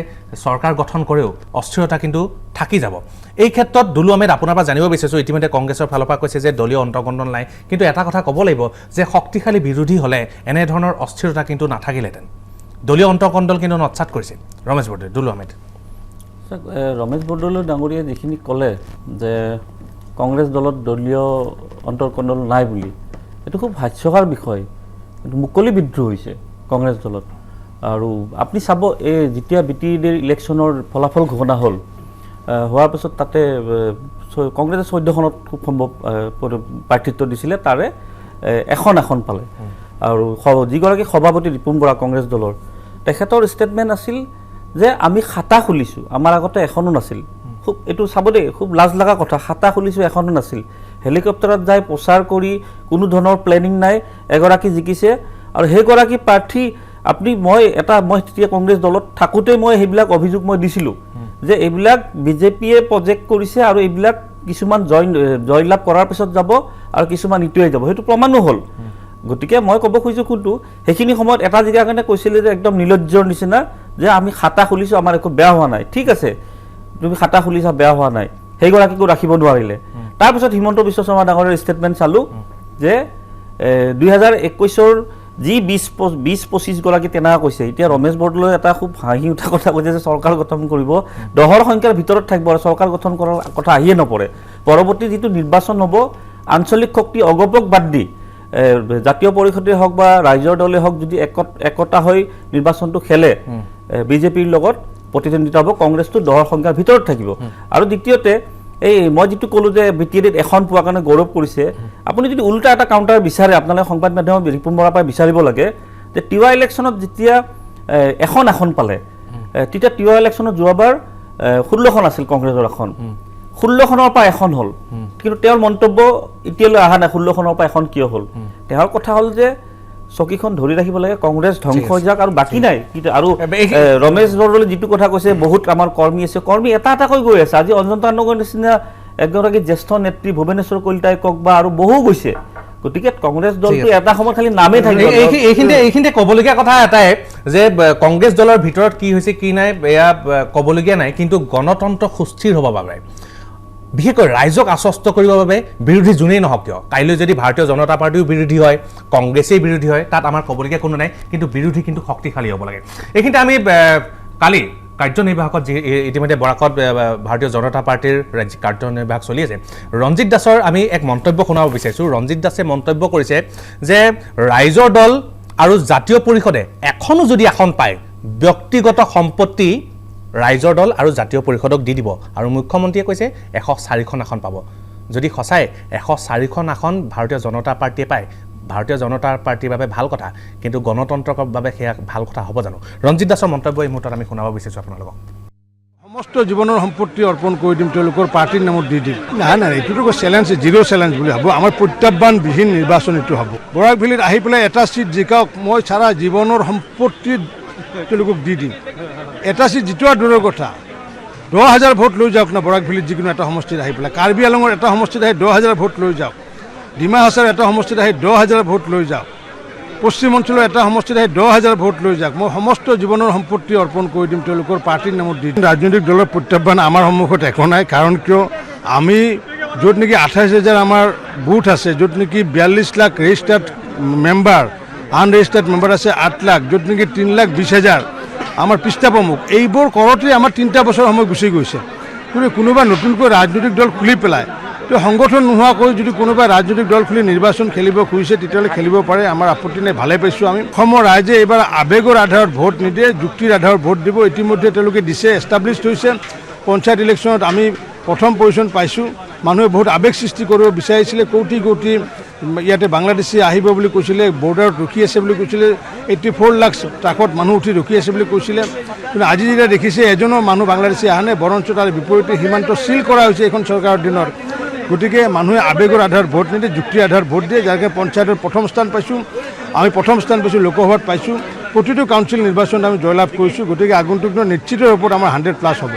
চৰকাৰ গঠন কৰেও অস্থিৰতা কিন্তু থাকি যাব এই ক্ষেত্ৰত দুলু আহমেদ আপোনাৰ পৰা জানিব বিচাৰিছোঁ ইতিমধ্যে কংগ্ৰেছৰ ফালৰ পৰা কৈছে যে দলীয় অন্তৰ্কণ্ডল নাই কিন্তু এটা কথা ক'ব লাগিব যে শক্তিশালী বিৰোধী হ'লে এনেধৰণৰ অস্থিৰতা কিন্তু নাথাকিলেহেঁতেন দলীয় অন্তৰ্কণ্ডল কিন্তু নৎসাত কৰিছে ৰমেশ বৰদলৈ দুলু আহমেদ ৰমেশ বৰদলৈ ডাঙৰীয়াই যিখিনি ক'লে যে কংগ্ৰেছ দলত দলীয় অন্তৰ্কণ্ডল নাই বুলি এইটো খুব হাস্যকৰ বিষয় কিন্তু মুকলি বিদ্ৰোহ হৈছে কংগ্ৰেছ দলত আৰু আপুনি চাব এই যেতিয়া BTDৰ ইলেকশ্যনৰ ফলাফল ঘোষণা হ'ল হোৱাৰ পিছত তাতে কংগ্ৰেছে 14খনত খুব সম্ভৱ প্ৰাৰ্থিত্ব দিছিলে তাৰে এখন পালে আৰু যিগৰাকী সভাপতি ৰিপুণ বৰা কংগ্ৰেছ দলৰ তেখেতৰ ষ্টেটমেণ্ট আছিল যে আমি খাতা খুলিছোঁ আমাৰ আগতে এখনো নাছিল খুব এইটো চাব দেই খুব লাজ লগা কথা খাতা খুলিছোঁ এখনো নাছিল হেলিকপ্টাৰত যাই প্ৰচাৰ কৰি কোনো ধৰণৰ প্লেনিং নাই এগৰাকী জিকিছে আৰু সেইগৰাকী প্ৰাৰ্থী আপুনি মই তেতিয়া কংগ্ৰেছ দলত থাকোঁতে মই সেইবিলাক অভিযোগ মই দিছিলোঁ যে এইবিলাক বিজেপিয়ে প্ৰজেক্ট কৰিছে আৰু এইবিলাক কিছুমান জয়লাভ কৰাৰ পিছত যাব আৰু কিছুমান ইটোৱে যাব সেইটো প্ৰমাণো হ'ল গতিকে মই ক'ব খুজিছোঁ কোনটো সেইখিনি সময়ত এটা জেগাৰ কাৰণে কৈছিলে যে একদম নিলজ্জৰ নিচিনা যে আমি খাতা খুলিছোঁ আমাৰ একো বেয়া হোৱা নাই ঠিক আছে তুমি খাতা খুলিছা বেয়া হোৱা নাই সেইগৰাকীকো ৰাখিব নোৱাৰিলে তাৰপিছত হিমন্ত বিশ্ব শৰ্মা ডাঙৰীয়াৰ ষ্টেটমেণ্ট চালোঁ যে 2021 যি 20-25 গৰাকী তেনেকুৱা কৈছে এতিয়া ৰমেশ বৰদলৈ এটা খুব হাঁহি উঠা কথা কৈছে যে চৰকাৰ গঠন কৰিব 10ৰ সংখ্যাৰ ভিতৰত থাকিব আৰু চৰকাৰ গঠন কৰাৰ কথা আহিয়ে নপৰে পৰৱৰ্তী যিটো নিৰ্বাচন হ'ব আঞ্চলিক শক্তি অগপক বাদ দি জাতীয় পৰিষদে হওক বা ৰাইজৰ দলে হওক যদি একতা হৈ নিৰ্বাচনটো খেলে বিজেপিৰ লগত প্ৰতিদ্বন্দ্বিতা হ'ব কংগ্ৰেছটো 10ৰ সংখ্যাৰ ভিতৰত থাকিব আৰু দ্বিতীয়তে এই মই যিটো ক'লোঁ যে BTDত এখন পোৱাৰ কাৰণে গৌৰৱ কৰিছে আপুনি যদি উল্টা এটা কাউণ্টাৰ বিচাৰে আপোনালোকে সংবাদ মাধ্যমত ৰিপুণ বৰাৰ পৰা বিচাৰিব লাগে যে তিৱা ইলেকশ্যনত যেতিয়া এখন পালে তেতিয়া তিৱা ইলেকশ্যনত যোৱাবাৰ 16খন আছিল কংগ্ৰেছৰ এখন 16খনৰ পৰা এখন হ'ল কিন্তু তেওঁৰ মন্তব্য এতিয়ালৈ অহা নাই 16খনৰ পৰা এখন কিয় হ'ল তেওঁৰ কথা হ'ল যে চকীখন ধৰি ৰাখিব লাগে কংগ্ৰেছ ধ্বংস হৈ যাওক আৰু বাকী নাই আৰু ৰমেশ বৰদলৈ যিটো কথা কৈছে বহুত আমাৰ কৰ্মী আছে কৰ্মী এটাকৈ গৈ আছে আজি অঞ্জন তাণ্ডৱৰ নিচিনা এগৰাকী জ্যেষ্ঠ নেত্ৰী ভুৱনেশ্বৰ কলিতাই কওক বা আৰু বহু গৈছে গতিকে কংগ্ৰেছ দলটো এটা সময়ত খালি নামেই থাকিব এইখিনিতে ক'বলগীয়া কথা এটাই যে কংগ্ৰেছ দলৰ ভিতৰত কি হৈছে কি নাই এয়া ক'বলগীয়া নাই কিন্তু গণতন্ত্ৰ সুস্থিৰ হ'ব বাবে বিশেষকৈ ৰাইজক আশ্বস্ত কৰিবৰ বাবে বিৰোধী যোনেই নহওক কিয় কাইলৈ যদি ভাৰতীয় জনতা পাৰ্টিও বিৰোধী হয় কংগ্ৰেছেই বিৰোধী হয় তাত আমাৰ ক'বলগীয়া কোনো নাই কিন্তু বিৰোধী কিন্তু শক্তিশালী হ'ব লাগে এইখিনিতে আমি কালি কাৰ্যনিৰ্বাহকত যি ইতিমধ্যে বৰাকত ভাৰতীয় জনতা পাৰ্টিৰ ৰাজ্যিক কাৰ্যনিৰ্বাহক চলি আছে ৰঞ্জিত দাসৰ আমি এক মন্তব্য শুনাব বিচাৰিছোঁ ৰঞ্জিত দাসে মন্তব্য কৰিছে যে ৰাইজৰ দল আৰু জাতীয় পৰিষদে এখনো যদি আসন পায় ব্যক্তিগত সম্পত্তি ৰাইজৰ দল আৰু জাতীয় পৰিষদক দি দিব আৰু মুখ্যমন্ত্ৰীয়ে কৈছে 104খন আসন পাব যদি সঁচাই 104খন আসন ভাৰতীয় জনতা পাৰ্টিয়ে পায় ভাৰতীয় জনতা পাৰ্টিৰ বাবে ভাল কথা কিন্তু গণতন্ত্ৰৰ বাবে সেয়া ভাল কথা হ'ব জানো ৰঞ্জিত দাসৰ মন্তব্য এই মুহূৰ্তত আমি শুনাব বিচাৰিছোঁ আপোনালোকক সমস্ত জীৱনৰ সম্পত্তি অৰ্পণ কৰি দিম তেওঁলোকৰ পাৰ্টিৰ নামত দি দিম নাই এইটোতো চেলেঞ্জ জিৰ' চেলেঞ্জ বুলি ভাবোঁ আমাৰ প্ৰত্যাহ্বানবিহীন নিৰ্বাচন এইটো হ'ব বৰাক ভেলীত আহি পেলাই এটা চিট জিকাওক মই চাৰা জীৱনৰ সম্পত্তি তেওঁলোকক দি দিম এটা চিট জিতোৱা দূৰৰ কথা 10,000 ভোট লৈ যাওক না বৰাক ভেলীত যিকোনো এটা সমষ্টিত আহি পেলাই, কাৰ্বি আংলঙৰ এটা সমষ্টিত আহি 10,000 ভোট লৈ যাওক, ডিমা হাছাৰ এটা সমষ্টিত আহি 10,000 ভোট লৈ যাওক, পশ্চিম অঞ্চলৰ এটা সমষ্টিত আহি 10,000 ভোট লৈ যাওক, মই সমস্ত জীৱনৰ সম্পত্তি অৰ্পণ কৰি দিম তেওঁলোকৰ পাৰ্টিৰ নামত দি দিম। ৰাজনৈতিক দলৰ প্ৰত্যাহ্বান আমাৰ সন্মুখত একো নাই, কাৰণ কিয় আমি য'ত নেকি 28,000 আমাৰ বুথ আছে, য'ত নেকি 42 লাখ ৰেজিষ্টাৰ্ড মেম্বাৰ, আনৰেজিষ্টাৰ্ড মেম্বাৰ আছে 8 লাখ, য'ত নেকি 3,20,000 আমাৰ পৃষ্ঠা প্ৰমুখ, এইবোৰ কৰোঁতে আমাৰ 3টা বছৰ সময় গুচি গৈছে। কিন্তু কোনোবা নতুনকৈ ৰাজনৈতিক দল খুলি পেলাই তো সংগঠন নোহোৱাকৈ যদি কোনোবা ৰাজনৈতিক দল খুলি নিৰ্বাচন খেলিব খুজিছে তেতিয়াহ'লে খেলিব পাৰে, আমাৰ আপত্তি নাই, ভালে পাইছোঁ আমি। অসমৰ ৰাইজে এইবাৰ আৱেগৰ আধাৰত ভোট নিদিয়ে, যুক্তিৰ আধাৰত ভোট দিব। ইতিমধ্যে তেওঁলোকে দিছে, এষ্টাব্লিছড হৈছে। পঞ্চায়ত ইলেকশ্যনত আমি প্ৰথম পজিশ্যন পাইছোঁ। মানুহে বহুত আৱেগ সৃষ্টি কৰিব বিচাৰিছিলে, কোটি কোটি ইয়াতে বাংলাদেশী আহিব বুলি কৈছিলে, বৰ্ডাৰত ৰখি আছে বুলি কৈছিলে, 84 লাখ ট্ৰাকত মানুহ উঠি ৰখি আছে বুলি কৈছিলে। কিন্তু আজি যেতিয়া দেখিছে এজনো মানুহ বাংলাদেশী অহা নাই, বৰঞ্চ তাৰ বিপৰীতে সীমান্ত চিল কৰা হৈছে এইখন চৰকাৰৰ দিনত। গতিকে মানুহে আৱেগৰ আধাৰত ভোট নিদিয়ে, যুক্তিৰ আধাৰত ভোট দিয়ে, যাৰ কাৰণে পঞ্চায়তৰ প্ৰথম স্থান পাইছোঁ, আমি প্ৰথম স্থান পাইছোঁ, লোকসভাত পাইছোঁ, প্ৰতিটো কাউন্সিল নিৰ্বাচনত আমি জয়লাভ কৰিছোঁ। গতিকে আগন্তুক নিশ্চিত ৰূপত আমাৰ 100+ হ'ব।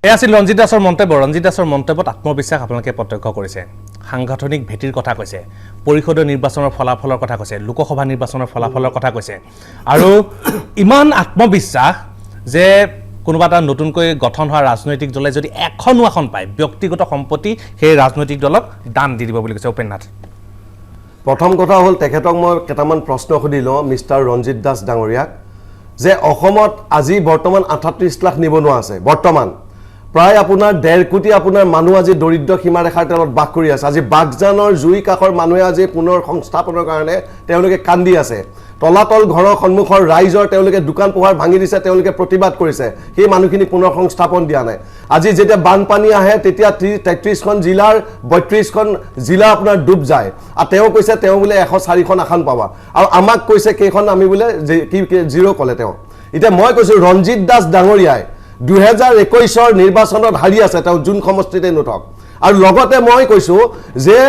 এয়া আছিল ৰঞ্জিত দাসৰ মন্তব্য। ৰঞ্জিত দাসৰ মন্তব্যত আত্মবিশ্বাস আপোনালোকে প্ৰত্যক্ষ কৰিছে, সাংগঠনিক ভেটিৰ কথা কৈছে, পৰিষদীয় নিৰ্বাচনৰ ফলাফলৰ কথা কৈছে, লোকসভা নিৰ্বাচনৰ ফলাফলৰ কথা কৈছে, আৰু ইমান আত্মবিশ্বাস যে কোনোবা এটা নতুনকৈ গঠন হোৱা ৰাজনৈতিক দলে যদি এখনো আসন পায়, ব্যক্তিগত সম্পত্তি সেই ৰাজনৈতিক দলক দান দি দিব বুলি কৈছে উপেন্দ্ৰনাথ। প্ৰথম কথা হ'ল তেখেতক মই কেইটামান প্ৰশ্ন সুধি লওঁ মিষ্টাৰ ৰঞ্জিত দাস ডাঙৰীয়াক, যে অসমত আজি বৰ্তমান 38 লাখ নিবনুৱা আছে। বৰ্তমান প্ৰায় আপোনাৰ 1.5 কোটি আপোনাৰ মানুহ আজি দৰিদ্ৰ সীমাৰেখাৰ তলত বাস কৰি আছে। আজি বাগজানৰ জুই কাষৰ মানুহে আজি পুনৰ সংস্থাপনৰ কাৰণে তেওঁলোকে কান্দি আছে। তলাতল ঘৰৰ সন্মুখৰ ৰাইজৰ তেওঁলোকে দোকান পোহাৰ ভাঙি দিছে, তেওঁলোকে প্ৰতিবাদ কৰিছে, সেই মানুহখিনি পুনৰ সংস্থাপন দিয়া নাই। আজি যেতিয়া বানপানী আহে তেতিয়া 33খন জিলাৰ 32খন জিলা আপোনাৰ ডুব যায়, আৰু তেওঁ কৈছে তেওঁ বোলে 104খন আসন পাবা, আৰু আমাক কৈছে কেইখন আমি বোলে জিৰ' ক'লে তেওঁ। এতিয়া মই কৈছোঁ ৰঞ্জিত দাস ডাঙৰীয়াই 2021 নিৰ্বাচনত হাৰি আছে, তেওঁ যোন সমষ্টিতে নুঠক। আৰু লগতে মই কৈছোঁ যে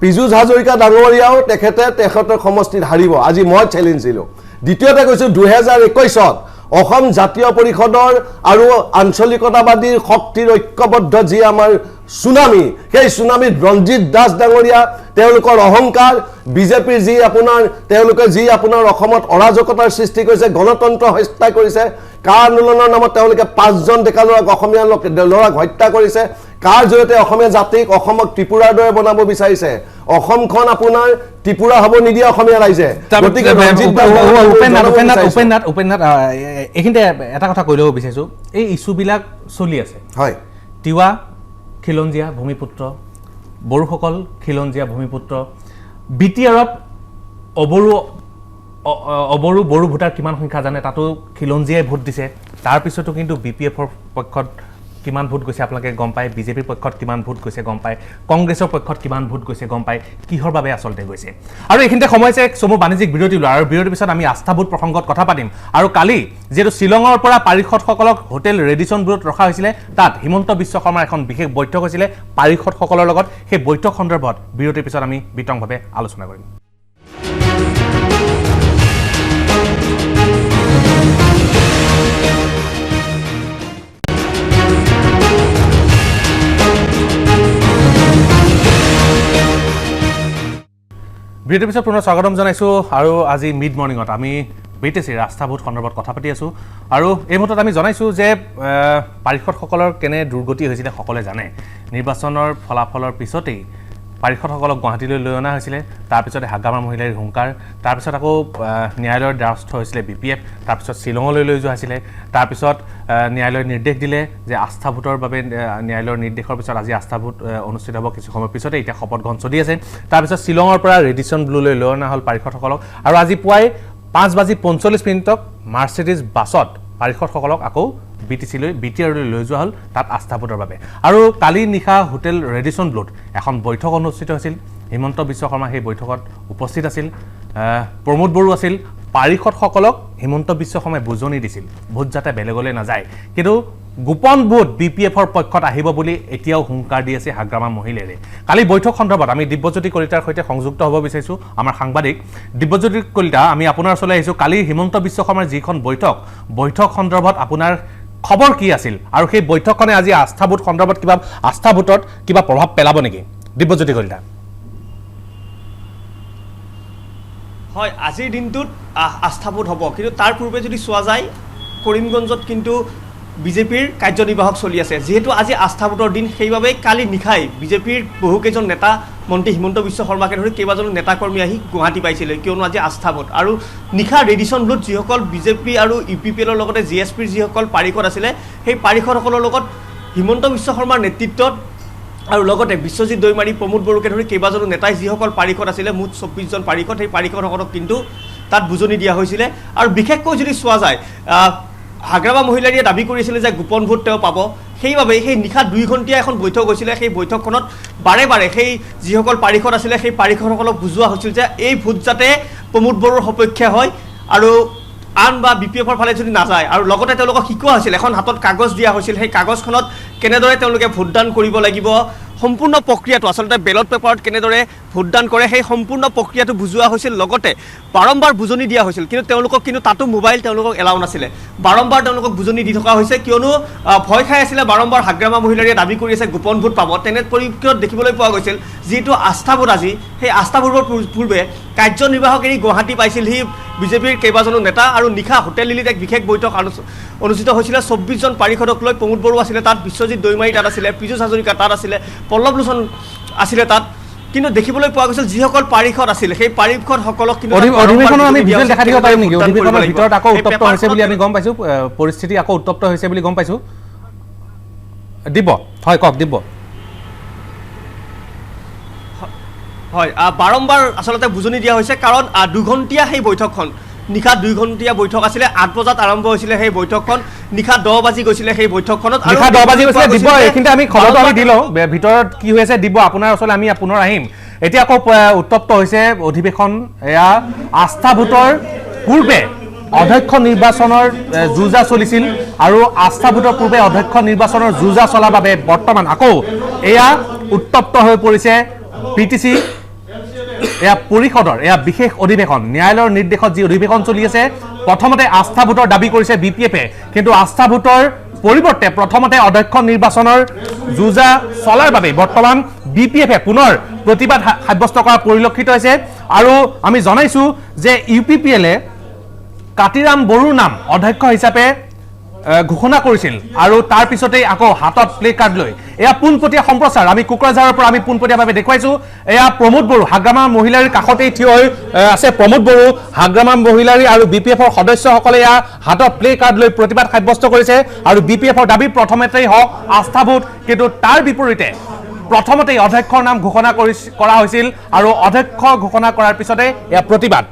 পীযুষ হাজৰিকা ডাঙৰীয়াও তেখেতৰ সমষ্টিত হাৰিব, আজি মই চেলেঞ্জ দিলোঁ। দ্বিতীয়তে কৈছোঁ 2021 অসম জাতীয় পৰিষদৰ আৰু আঞ্চলিকতাবাদীৰ শক্তিৰ ঐক্যবদ্ধ যি আমাৰ চুনামি, সেই চুনামিত ৰঞ্জিত দাস ডাঙৰীয়া তেওঁলোকৰ অহংকাৰ, বিজেপিৰ যি আপোনাৰ তেওঁলোকে যি আপোনাৰ অসমত অৰাজকতাৰ সৃষ্টি কৰিছে, গণতন্ত্ৰ হত্যা কৰিছে, কা আন্দোলনৰ নামত তেওঁলোকে 5জন ডেকা ল'ৰাক অসমীয়া ল'ৰাক হত্যা কৰিছে, কাৰ জৰিয়তে অসমীয়া জাতিক অসমক ত্ৰিপুৰাৰ দৰে বনাব বিচাৰিছে। অসমখন আপোনাৰ ত্ৰিপুৰা হ'ব নিদিয়ে অসমীয়া ৰাইজে। গতিকে উপেন্দ্ৰনাথ এইখিনিতে এটা কথা কৈ ল'ব বিচাৰিছোঁ, এই ইছ্যুবিলাক চলি আছে। হয়, তিৱা খিলঞ্জীয়া ভূমিপুত্ৰ, বড়োসকল খিলঞ্জীয়া ভূমিপুত্ৰ, BTRত অবড়ো বড়ো ভোটাৰ কিমান সংখ্যা জানে, তাতো খিলঞ্জীয়াই ভোট দিছে। তাৰপিছতো কিন্তু BPFৰ পক্ষত কিমান ভোট গৈছে আপোনালোকে গম পায়, বিজেপিৰ পক্ষত কিমান ভোট গৈছে গম পায়, কংগ্ৰেছৰ পক্ষত কিমান ভোট গৈছে গম পায়, কিহৰ বাবে আচলতে গৈছে। আৰু এইখিনিতে সময় হৈছে চমু বাণিজ্যিক বিৰতি লোৱা, আৰু বিৰতিৰ পিছত আমি আস্থা ভোট প্ৰসংগত কথা পাতিম। আৰু কালি যিহেতু শ্বিলঙৰ পৰা পাৰিষদসকলক হোটেল ৰেডিচন ব্লুত ৰখা হৈছিলে, তাত হিমন্ত বিশ্ব শৰ্মাৰ এখন বিশেষ বৈঠক হৈছিলে পাৰিষদসকলৰ লগত। সেই বৈঠক সন্দৰ্ভত বিৰতিৰ পিছত আমি বিতংভাৱে আলোচনা কৰিম। বিৰতিৰ পিছত পুনৰ স্বাগতম জনাইছোঁ। আৰু আজি মিড মৰ্ণিঙত আমি BTCৰ আস্থা ভোট সন্দৰ্ভত কথা পাতি আছোঁ। আৰু এই মুহূৰ্তত আমি জনাইছোঁ যে পাৰিষদসকলৰ কেনে দুৰ্গতি হৈছিলে সকলোৱে জানে। নিৰ্বাচনৰ ফলাফলৰ পিছতেই পাৰিষদসকলক গুৱাহাটীলৈ লৈ অনা হৈছিলে, তাৰপিছতে হাগ্ৰামাৰ মহিলাৰ হুংকাৰ, তাৰপিছত আকৌ ন্যায়ালয়ৰ দ্বাৰস্থ হৈছিলে BPF, তাৰপিছত শ্বিলঙলৈ লৈ যোৱা হৈছিলে, তাৰপিছত ন্যায়ালয়ে নিৰ্দেশ দিলে যে আস্থা ভোটৰ বাবে ন্যায়ালয়ৰ নিৰ্দেশৰ পিছত আজি আস্থা ভোট অনুষ্ঠিত হ'ব কিছু সময়ৰ পিছতে। এতিয়া শপত গ্ৰহণ চলি আছে। তাৰপিছত শ্বিলঙৰ পৰা ৰেডিচন ব্লুলৈ লৈ অনা হ'ল পাৰিষদসকলক, আৰু আজি পুৱাই 5:45 মাৰ্চিডিজ বাছত পাৰিষদসকলক আকৌ BTRলৈ লৈ যোৱা হ'ল, তাত আস্থা ভোটৰ বাবে। আৰু কালি নিশা হোটেল ৰেডিচন ব্লুত এখন বৈঠক অনুষ্ঠিত হৈছিল। হিমন্ত বিশ্ব শৰ্মা সেই বৈঠকত উপস্থিত আছিল, প্ৰমোদ বড়ো আছিল। পাৰিষদসকলক হিমন্ত বিশ্ব শৰ্মাই বুজনি দিছিল ভোট যাতে বেলেগলৈ নাযায়, কিন্তু গোপন ভোট BPFৰ পক্ষত আহিব বুলি এতিয়াও হুংকাৰ দি আছে হাগ্ৰামাৰ মহিলাৰে। কালি বৈঠক সন্দৰ্ভত আমি দিব্যজ্যোতি কলিতাৰ সৈতে সংযুক্ত হ'ব বিচাৰিছোঁ, আমাৰ সাংবাদিক দিব্যজ্যোতি কলিতা। আমি আপোনাৰ ওচৰলৈ আহিছোঁ। কালি হিমন্ত বিশ্ব শৰ্মাৰ যিখন বৈঠক সন্দৰ্ভত আপোনাৰ খবৰ কি আছিল আৰু সেই বৈঠকখনে আজি আস্থা ভোট সন্দৰ্ভত কিবা আস্থা ভোটত কিবা প্ৰভাৱ পেলাব নেকি দিব্যজ্যোতি কলিতা হয় আজিৰ দিনটোত আস্থা ভোট হ'ব কিন্তু তাৰ পূৰ্বে যদি চোৱা যায় কৰিমগঞ্জত কিন্তু বিজেপিৰ কাৰ্যনিৰ্বাহক চলি আছে যেহেতু আজি আস্থা ভোটৰ দিন সেইবাবে কালি নিশাই বিজেপিৰ বহুকেইজন নেতা মন্ত্ৰী হিমন্ত বিশ্ব শৰ্মাকে ধৰি কেইবাজনো নেতাকৰ্মী আহি গুৱাহাটী পাইছিলে কিয়নো আজি আস্থা ভোট আৰু নিশা ৰেডিশ্যন ব্লুত যিসকল বিজেপি আৰু UPPLৰ লগতে GSPৰ যিসকল পাৰিষদ আছিলে সেই পাৰিষদসকলৰ লগত হিমন্ত বিশ্ব শৰ্মাৰ নেতৃত্বত আৰু লগতে বিশ্বজিৎ দৈমাৰী প্ৰমোদ বড়োকে ধৰি কেইবাজনো নেতাই যিসকল পাৰিষদ আছিলে মুঠ 24জন পাৰিষদ সেই পাৰিষদসকলক কিন্তু তাত বুজনি দিয়া হৈছিলে আৰু বিশেষকৈ যদি চোৱা যায় হাগ্ৰামা মহিলাৰীয়ে দাবী কৰিছিলে যে গোপন ভোট তেওঁ পাব সেইবাবে সেই নিশা 2 ঘণ্টীয়া এখন বৈঠক হৈছিলে সেই বৈঠকখনত বাৰে বাৰে সেই যিসকল পাৰিষদ আছিলে সেই পাৰিষদসকলক বুজোৱা হৈছিল যে এই ভোট যাতে প্ৰমোদ বড়োৰ সপক্ষে হয় আৰু আন বা BPFৰ ফালে যদি নাযায় আৰু লগতে তেওঁলোকক শিকোৱা হৈছিল এখন হাতত কাগজ দিয়া হৈছিল সেই কাগজখনত কেনেদৰে তেওঁলোকে ভোটদান কৰিব লাগিব সম্পূৰ্ণ প্ৰক্ৰিয়াটো আচলতে বেলট পেপাৰত কেনেদৰে ভোটদান কৰে সেই সম্পূৰ্ণ প্ৰক্ৰিয়াটো বুজোৱা হৈছিল লগতে বাৰম্বাৰ বুজনি দিয়া হৈছিল কিন্তু তেওঁলোকক কিন্তু তাতো মোবাইল তেওঁলোকক এলাও নাছিলে বাৰম্বাৰ তেওঁলোকক বুজনি দি থকা হৈছে কিয়নো ভয় খাই আছিলে বাৰম্বাৰ হাগ্ৰামা মহিলাৰীয়ে দাবী কৰি আছে গোপন ভোট পাব তেনে পৰিপ্ৰেক্ষিতত দেখিবলৈ পোৱা গৈছিল যিটো আস্থা ভোট আজি সেই আস্থা ভোটৰ পূৰ্বে কাৰ্যনিৰ্বাহক এৰি গুৱাহাটী পাইছিলহি বিজেপিৰ কেইবাজনো নেতা আৰু নিশা হোটেল লিলিত এক বিশেষ বৈঠক অনুষ্ঠিত হৈছিলে 24জন পাৰিষদক লৈ প্ৰমোদ বড়ো আছিলে তাত বিশ্বজিৎ দৈমাৰী তাত আছিলে পীযুষ হাজৰিকা তাত আছিলে পল্লৱ লোচন আছিলে তাত কিন্তু দেখিবলৈ পোৱা গৈছিল যিসকল পাৰিষদ আছিল সেই পাৰিষদসকলক কিন্তু অধিৱেশনৰ আমি ভিজুৱেল দেখা দিব পাৰিম নেকি অধিৱেশনৰ ভিতৰত আকৌ উত্তপ্ত হৈছে বুলি আমি গম পাইছো পৰিস্থিতি আকৌ উত্তপ্ত হৈছে বুলি গম পাইছো দিব হয় কক দিব হয় বাৰম্বাৰ আচলতে বুজনি দিয়া হৈছে কাৰণ 2 ঘণ্টীয়া সেই বৈঠকখন নিশা 2 ঘণ্টীয়া বৈঠক আছিলে 8 বজাত আৰম্ভ হৈছিলে সেই বৈঠকখন নিশা 10 বাজি গৈছিলে সেই বৈঠকখনত নিশা 10 বাজি গৈছিলে দিব এইখিনিতে আমি খবৰটো আমি দিলো ভিতৰত কি হৈ আছে দিব আপোনাৰ ওচৰলৈ আমি পুনৰ আহিম এতিয়া আকৌ উত্তপ্ত হৈছে অধিৱেশন এয়া আস্থা ভোটৰ পূৰ্বে অধ্যক্ষ নিৰ্বাচনৰ যুঁজা চলিছিল আৰু আস্থা ভোটৰ পূৰ্বে অধ্যক্ষ নিৰ্বাচনৰ যুঁজা চলাৰ বাবে বৰ্তমান আকৌ এয়া উত্তপ্ত হৈ পৰিছে BTC এয়া পৰিষদৰ এয়া বিশেষ অধিৱেশন ন্যায়ালয়ৰ নিৰ্দেশত যি অধিৱেশন চলি আছে প্ৰথমতে আস্থা ভোটৰ দাবী কৰিছে BPFে কিন্তু আস্থা ভোটৰ পৰিৱৰ্তে প্ৰথমতে অধ্যক্ষ নিৰ্বাচনৰ যুঁজা চলাৰ বাবে বৰ্তমান BPFে পুনৰ প্ৰতিবাদ সাব্যস্ত কৰা পৰিলক্ষিত হৈছে আৰু আমি জনাইছো যে UPPLে কাতিৰাম বড়োৰ নাম অধ্যক্ষ হিচাপে ঘোষণা কৰিছিল আৰু তাৰ পিছতেই আকৌ হাতত প্লে কাৰ্ড লৈ এয়া পোনপটীয়া সম্প্ৰচাৰ আমি কোকৰাঝাৰৰ পৰা আমি পোনপটীয়াভাৱে দেখুৱাইছো এয়া প্ৰমোদ বড়ো হাগ্ৰামা মহিলাৰীৰ কাষতেই থিয় হৈ আছে প্ৰমোদ বড়ো হাগ্ৰামা মহিলাৰী আৰু BPFৰ সদস্যসকলে এয়া হাতত প্লে কাৰ্ড লৈ প্ৰতিবাদ সাব্যস্ত কৰিছে আৰু BPFৰ দাবী প্ৰথমতেই হওক আস্থা ভোট কিন্তু তাৰ বিপৰীতে প্ৰথমতেই অধ্যক্ষৰ নাম ঘোষণা কৰা হৈছিল আৰু অধ্যক্ষ ঘোষণা কৰাৰ পিছতে এয়া প্ৰতিবাদ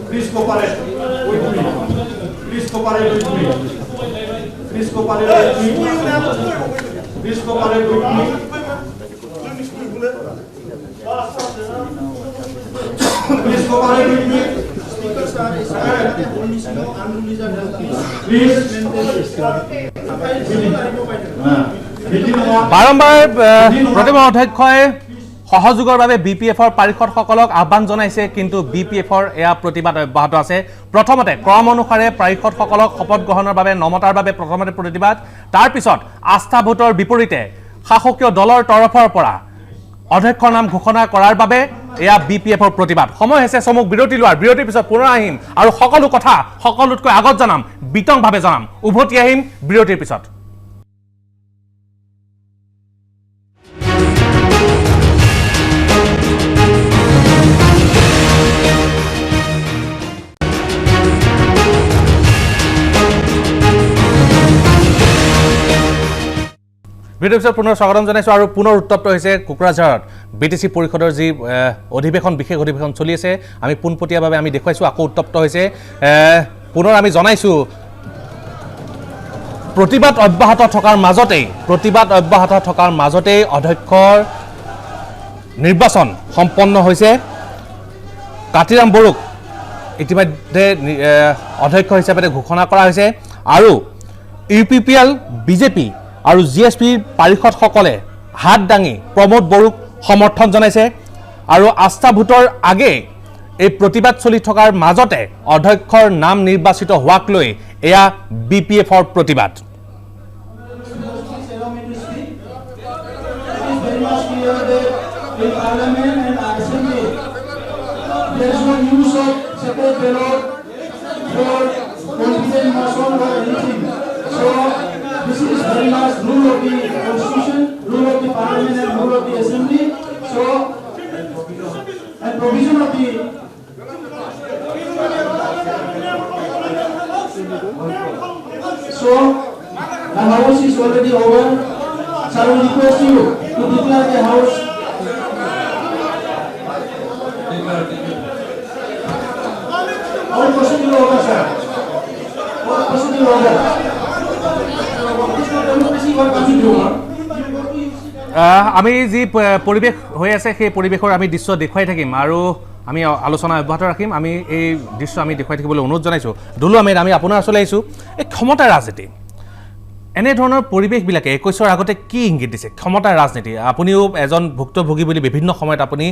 Please cooperate with me. Please cooperate with me. Please cooperate with me. Please cooperate with me. Please cooperate with me. বাৰম্বাৰ প্ৰতিমা অধ্যক্ষই সহযোগৰ বাবে BPFৰ পাৰিষদসকলক আহ্বান জনাইছে কিন্তু BPFৰ এয়া প্ৰতিবাদ অব্যাহত আছে প্ৰথমতে ক্ৰম অনুসাৰে পাৰিষদসকলক শপত গ্ৰহণৰ বাবে নমতাৰ বাবে প্ৰথমতে প্ৰতিবাদ তাৰ পিছত আস্থা ভোটৰ বিপৰীতে শাসকীয় দলৰ তৰফৰ পৰা অধ্যক্ষৰ নাম ঘোষণা কৰাৰ বাবে এয়া BPFৰ প্ৰতিবাদ সময় হৈছে চমুক বিৰতি লোৱাৰ বিৰতিৰ পিছত পুনৰ আহিম আৰু সকলো কথা সকলোতকৈ আগত জনাম বিতংভাৱে জনাম উভতি আহিম বিৰতিৰ পিছত ভিডিঅ' পুনৰ স্বাগতম জনাইছোঁ আৰু পুনৰ উত্তপ্ত হৈছে কোকৰাঝাৰত BTC পৰিষদৰ যি অধিৱেশন বিশেষ অধিৱেশন চলি আছে আমি পোনপটীয়াভাৱে আমি দেখুৱাইছোঁ আকৌ উত্তপ্ত হৈছে পুনৰ আমি জনাইছোঁ প্ৰতিবাদ অব্যাহত থকাৰ মাজতেই অধ্যক্ষৰ নিৰ্বাচন সম্পন্ন হৈছে কাতিৰাম বড়োক ইতিমধ্যে অধ্যক্ষ হিচাপে ঘোষণা কৰা হৈছে আৰু UPPL বিজেপি আৰু GSPৰ পাৰিষদসকলে হাত দাঙি প্ৰমোদ বড়োক সমৰ্থন জনাইছে আৰু আস্থা ভোটৰ আগে এই প্ৰতিবাদ চলি থকাৰ মাজতে অধ্যক্ষৰ নাম নিৰ্বাচিত হোৱাক লৈ এয়া BPFৰ প্ৰতিবাদ in Parliament and Assembly, there is no use of separate ballot for confident motion or anything. So this is very much rule of the Constitution, rule of the Parliament and rule of the Assembly. So and provision of the the house is already over. So I will request you to declare the house. All procedure over, sir. All procedure over. Democracy what coming to? আমি যি পৰিৱেশ হৈ আছে সেই পৰিৱেশৰ আমি দৃশ্য দেখুৱাই থাকিম আৰু আমি আলোচনা অব্যাহত ৰাখিম আমি এই দৃশ্য আমি দেখুৱাই থাকিবলৈ অনুৰোধ জনাইছোঁ দুলু আহমেদ আমি আপোনাৰ ওচৰলৈ আহিছোঁ এই ক্ষমতাৰ ৰাজনীতি এনেধৰণৰ পৰিৱেশবিলাকে 21ৰ আগতে কি ইংগিত দিছে ক্ষমতাৰ ৰাজনীতি আপুনিও এজন ভুক্তভোগী বুলি বিভিন্ন সময়ত আপুনি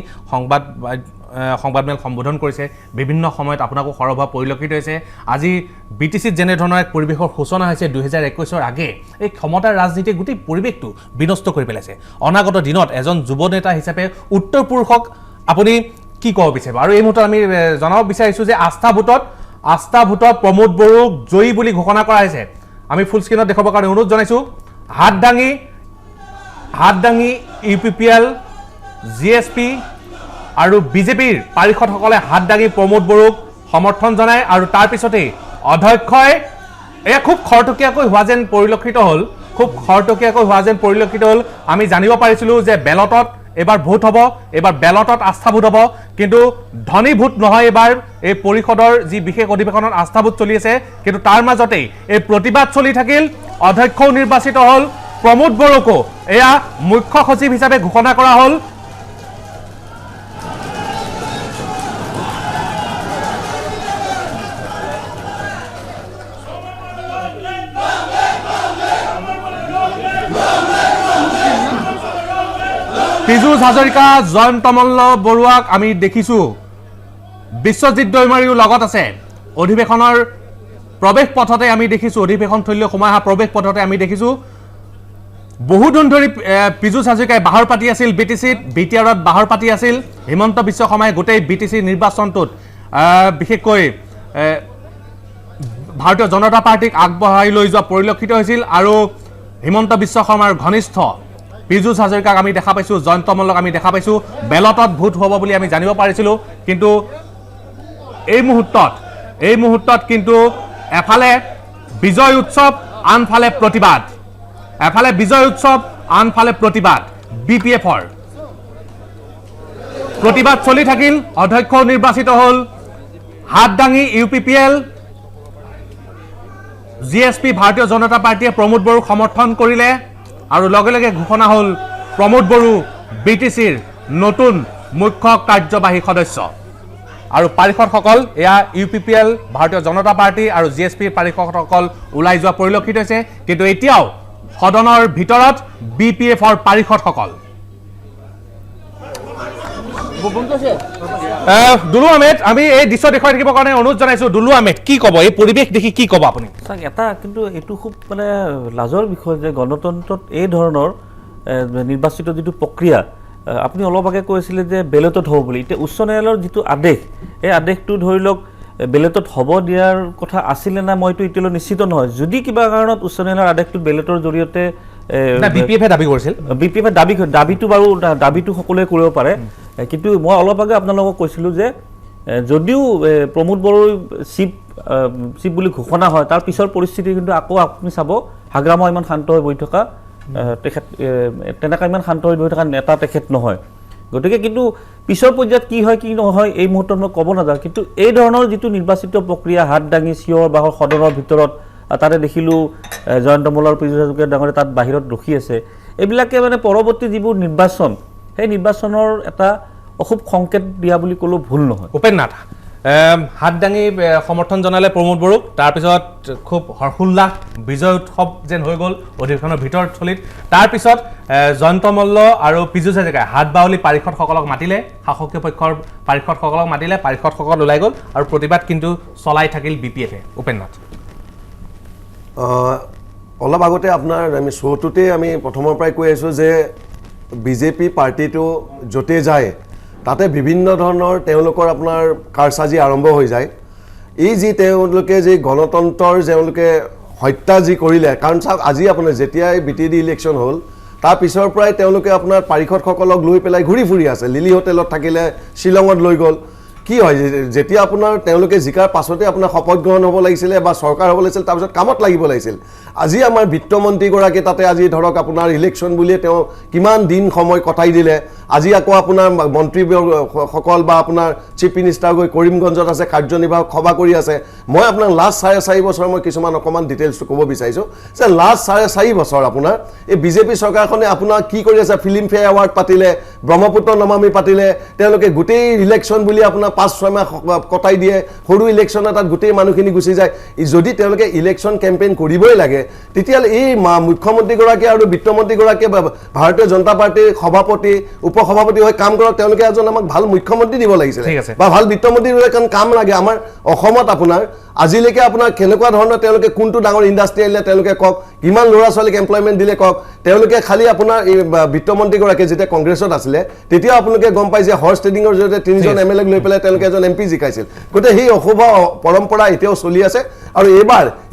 সংবাদমেল সম্বোধন কৰিছে বিভিন্ন সময়ত আপোনাকো সৰভা পৰিলক্ষিত হৈছে আজি BTCত যেনেধৰণৰ এক পৰিৱেশৰ সূচনা হৈছে 2021ৰ আগে এই ক্ষমতাৰ ৰাজনীতিয়ে গোটেই পৰিৱেশটো বিনষ্ট কৰি পেলাইছে অনাগত দিনত এজন যুৱ নেতা হিচাপে উত্তৰ পুৰুষক আপুনি কি ক'ব বিচাৰিব আৰু এই মুহূৰ্তত আমি জনাব বিচাৰিছোঁ যে আস্থা ভোটত প্ৰমোদ বড়োক জয়ী বুলি ঘোষণা কৰা হৈছে আমি ফুল স্ক্ৰীনত দেখাবৰ কাৰণে অনুৰোধ জনাইছোঁ হাত দাঙি UPPL GSP আৰু বিজেপিৰ পাৰিষদসকলে হাত দাঙি প্ৰমোদ বড়োক সমৰ্থন জনায় আৰু তাৰ পিছতেই অধ্যক্ষই এয়া খুব খৰতকীয়াকৈ হোৱা যেন পৰিলক্ষিত হ'ল আমি জানিব পাৰিছিলোঁ যে বেলটত এবাৰ ভোট হ'ব এবাৰ বেলটত আস্থা ভোট হ'ব কিন্তু ধনী ভোট নহয় এবাৰ এই পৰিষদৰ যি বিশেষ অধিৱেশনত আস্থা ভোট চলি আছে কিন্তু তাৰ মাজতেই এই প্ৰতিবাদ চলি থাকিল অধ্যক্ষও নিৰ্বাচিত হ'ল প্ৰমোদ বড়োকো এয়া মুখ্য সচিব হিচাপে ঘোষণা কৰা হ'ল পীযুষ হাজৰিকা জয়ন্ত মল্ল বৰুৱাক আমি দেখিছোঁ বিশ্বজিৎ দৈমাৰীও লগত আছে অধিৱেশনৰ প্ৰৱেশ পথতে আমি দেখিছোঁ অধিৱেশন থলীলৈ সোমাই অহা প্ৰৱেশ পথতে আমি দেখিছোঁ বহুদিন ধৰি পীযুষ হাজৰিকাই বাহৰ পাতি আছিল BTCত BTRত বাহৰ পাতি আছিল হিমন্ত বিশ্ব শৰ্মাই গোটেই BTC নিৰ্বাচনটোত বিশেষকৈ ভাৰতীয় জনতা পাৰ্টিক আগবঢ়াই লৈ যোৱা পৰিলক্ষিত হৈছিল আৰু হিমন্ত বিশ্ব শৰ্মাৰ ঘনিষ্ঠ পীযুষ হাজৰিকাক আমি দেখা পাইছোঁ জয়ন্ত মল্লক আমি দেখা পাইছোঁ বেলটত ভোট হ'ব বুলি আমি জানিব পাৰিছিলোঁ কিন্তু এই মুহূৰ্তত কিন্তু এফালে বিজয় উৎসৱ আনফালে প্ৰতিবাদ BPFৰ প্ৰতিবাদ চলি থাকিল অধ্যক্ষ নিৰ্বাচিত হ'ল হাত দাঙি UPPL GSP ভাৰতীয় জনতা পাৰ্টিয়ে প্ৰমোদ বড়োক সমৰ্থন কৰিলে আৰু লগে লগে ঘোষণা হ'ল প্ৰমোদ বড়ো BTCৰ নতুন মুখ্য কাৰ্যবাহী সদস্য আৰু পাৰিষদসকল এয়া UPPL ভাৰতীয় জনতা পাৰ্টি আৰু GSPৰ পাৰিষদসকল ওলাই যোৱা পৰিলক্ষিত হৈছে কিন্তু এতিয়াও সদনৰ ভিতৰত BPFৰ পাৰিষদসকল দুলু আহমেদ আমি এই দৃশ্য দেখুৱাই থাকিবৰ কাৰণে অনুৰোধ জনাইছোঁ দুলু আহমেদ কি ক'ব এই পৰিৱেশ দেখি কি ক'ব আপুনি এটা কিন্তু এইটো খুব মানে লাজৰ বিষয় যে গণতন্ত্ৰত এই ধৰণৰ নিৰ্বাচিত যিটো প্ৰক্ৰিয়া আপুনি অলপ আগে কৈছিলে যে বেলটত হ'ব বুলি এতিয়া উচ্চ ন্যায়ালয়ৰ যিটো আদেশ এই আদেশটো ধৰি লওক বেলটত হ'ব দিয়াৰ কথা আছিলে না মইতো এতিয়ালৈ নিশ্চিত নহয় যদি কিবা কাৰণত উচ্চ ন্যায়ালয়ৰ আদেশটো বেলটৰ জৰিয়তে BPFে দাবী কৰিছিল BPFে দাবীটো বাৰু দাবীটো সকলোৱে কৰিব পাৰে কিন্তু মই অলপ আগে আপোনালোকক কৈছিলোঁ যে যদিও প্ৰমোদ বড়োৰ চিফ বুলি ঘোষণা হয় তাৰ পিছৰ পৰিস্থিতি কিন্তু আকৌ আপুনি চাব হাগ্ৰামা ইমান শান্ত হৈ বহি থকা তেখেত তেনেকুৱা ইমান শান্ত হৈ বহি থকা নেতা তেখেত নহয় গতিকে কিন্তু পিছৰ পৰ্যায়ত কি হয় কি নহয় এই মুহূৰ্তত মই ক'ব নাযাওঁ কিন্তু এই ধৰণৰ যিটো নিৰ্বাচিত প্ৰক্ৰিয়া হাত দাঙি চিঞৰ বাহৰ সদনৰ ভিতৰত তাতে দেখিলোঁ জয়ন্ত মল্ল আৰু পীযুষ হাজৰিকা ডাঙৰে তাত বাহিৰত ৰখি আছে এইবিলাকে মানে পৰৱৰ্তী যিবোৰ নিৰ্বাচন সেই নিৰ্বাচনৰ এটা অশুভ সংকেত দিয়া বুলি ক'লেও ভুল নহয় উপেন নাথ হাত দাঙি সমৰ্থন জনালে প্ৰমোদ বড়োক তাৰপিছত খুব হৰ্ষোল্লাস বিজয় উৎসৱ যেন হৈ গ'ল অধিৱেশনৰ ভিতৰত থলীত তাৰপিছত জয়ন্ত মল্ল আৰু পীযুষ হাজৰিকাই হাত বাউলি পাৰিষদসকলক মাতিলে শাসকীয় পক্ষৰ পাৰিষদসকলক মাতিলে পাৰিষদসকল ওলাই গ'ল আৰু প্ৰতিবাদ কিন্তু চলাই থাকিল BPF-এ উপেন নাথ অলপ আগতে আপোনাৰ আমি শ্ব'টোতে আমি প্ৰথমৰ পৰাই কৈ আছোঁ যে বিজেপি পাৰ্টিটো য'তে যায় তাতে বিভিন্ন ধৰণৰ তেওঁলোকৰ আপোনাৰ কাৰসাজি আৰম্ভ হৈ যায় এই যি তেওঁলোকে যি গণতন্ত্ৰৰ তেওঁলোকে হত্যা যি কৰিলে কাৰণ চাওক আজি আপোনাৰ যেতিয়াই BTD ইলেকশ্যন হ'ল তাৰ পিছৰ পৰাই তেওঁলোকে আপোনাৰ পাৰিষদসকলক লৈ পেলাই ঘূৰি ফুৰি আছে লিলি হোটেলত থাকিলে শ্বিলঙত লৈ গ'ল কি হয় যেতিয়া আপোনাৰ তেওঁলোকে জিকাৰ পাছতে আপোনাৰ শপত গ্ৰহণ হ'ব লাগিছিলে বা চৰকাৰ হ'ব লাগিছিল তাৰপিছত কামত লাগিব লাগিছিল আজি আমাৰ বিত্তমন্ত্ৰীগৰাকী তাতে আজি ধৰক আপোনাৰ ইলেকশ্যন বুলিয়ে তেওঁ কিমান দিন সময় কটাই দিলে আজি আকৌ আপোনাৰ মন্ত্ৰীসকল বা আপোনাৰ চিফ মিনিষ্টাৰ গৈ কৰিমগঞ্জত আছে কাৰ্যনিৰ্বাহক সভা কৰি আছে মই আপোনাক লাষ্ট 4.5 বছৰ মই কিছুমান অকণমান ডিটেইলছটো ক'ব বিচাৰিছোঁ যে লাষ্ট 4.5 বছৰ আপোনাৰ এই বিজেপি চৰকাৰখনে আপোনাৰ কি কৰি আছে ফিল্ম ফেয়াৰ এৱাৰ্ড পাতিলে ব্ৰহ্মপুত্ৰ নমামি পাতিলে তেওঁলোকে গোটেই ইলেকশ্যন বুলি আপোনাৰ 5-6 মাহ কটাই দিয়ে সৰু ইলেকশ্যন এটাত গোটেই মানুহখিনি গুচি যায় যদি তেওঁলোকে ইলেকশ্যন কেম্পেইন কৰিবই লাগে তেতিয়াহ'লে এই মুখ্যমন্ত্ৰীগৰাকী আৰু বিত্তমন্ত্ৰীগৰাকীয়ে ভাৰতীয় জনতা পাৰ্টীৰ সভাপতি উপসভাপতি হৈ কাম কৰক তেওঁলোকে এজন আমাক ভাল মুখ্যমন্ত্ৰী দিব লাগিছিলে বা ভাল বিত্তমন্ত্ৰী দিলে কাৰণ কাম লাগে আমাৰ অসমত আপোনাৰ আজিলৈকে আপোনাৰ কেনেকুৱা ধৰণৰ তেওঁলোকে কোনটো ডাঙৰ ইণ্ডাষ্ট্ৰি আনিলে তেওঁলোকে কওক কিমান ল'ৰা ছোৱালীক এমপ্লয়মেণ্ট দিলে কওক তেওঁলোকে খালি আপোনাৰ এই বিত্তমন্ত্ৰীগৰাকী যেতিয়া কংগ্ৰেছত আছিলে তেতিয়া আপোনালোকে গম পাই যে হৰ্চ ট্ৰেডিঙৰ জৰিয়তে 3জন MLA লৈ পেলাই তেওঁলোকে এজন MP জিকাইছিল গতিকে সেই অশুভ পৰম্পৰা এতিয়াও চলি আছে আৰু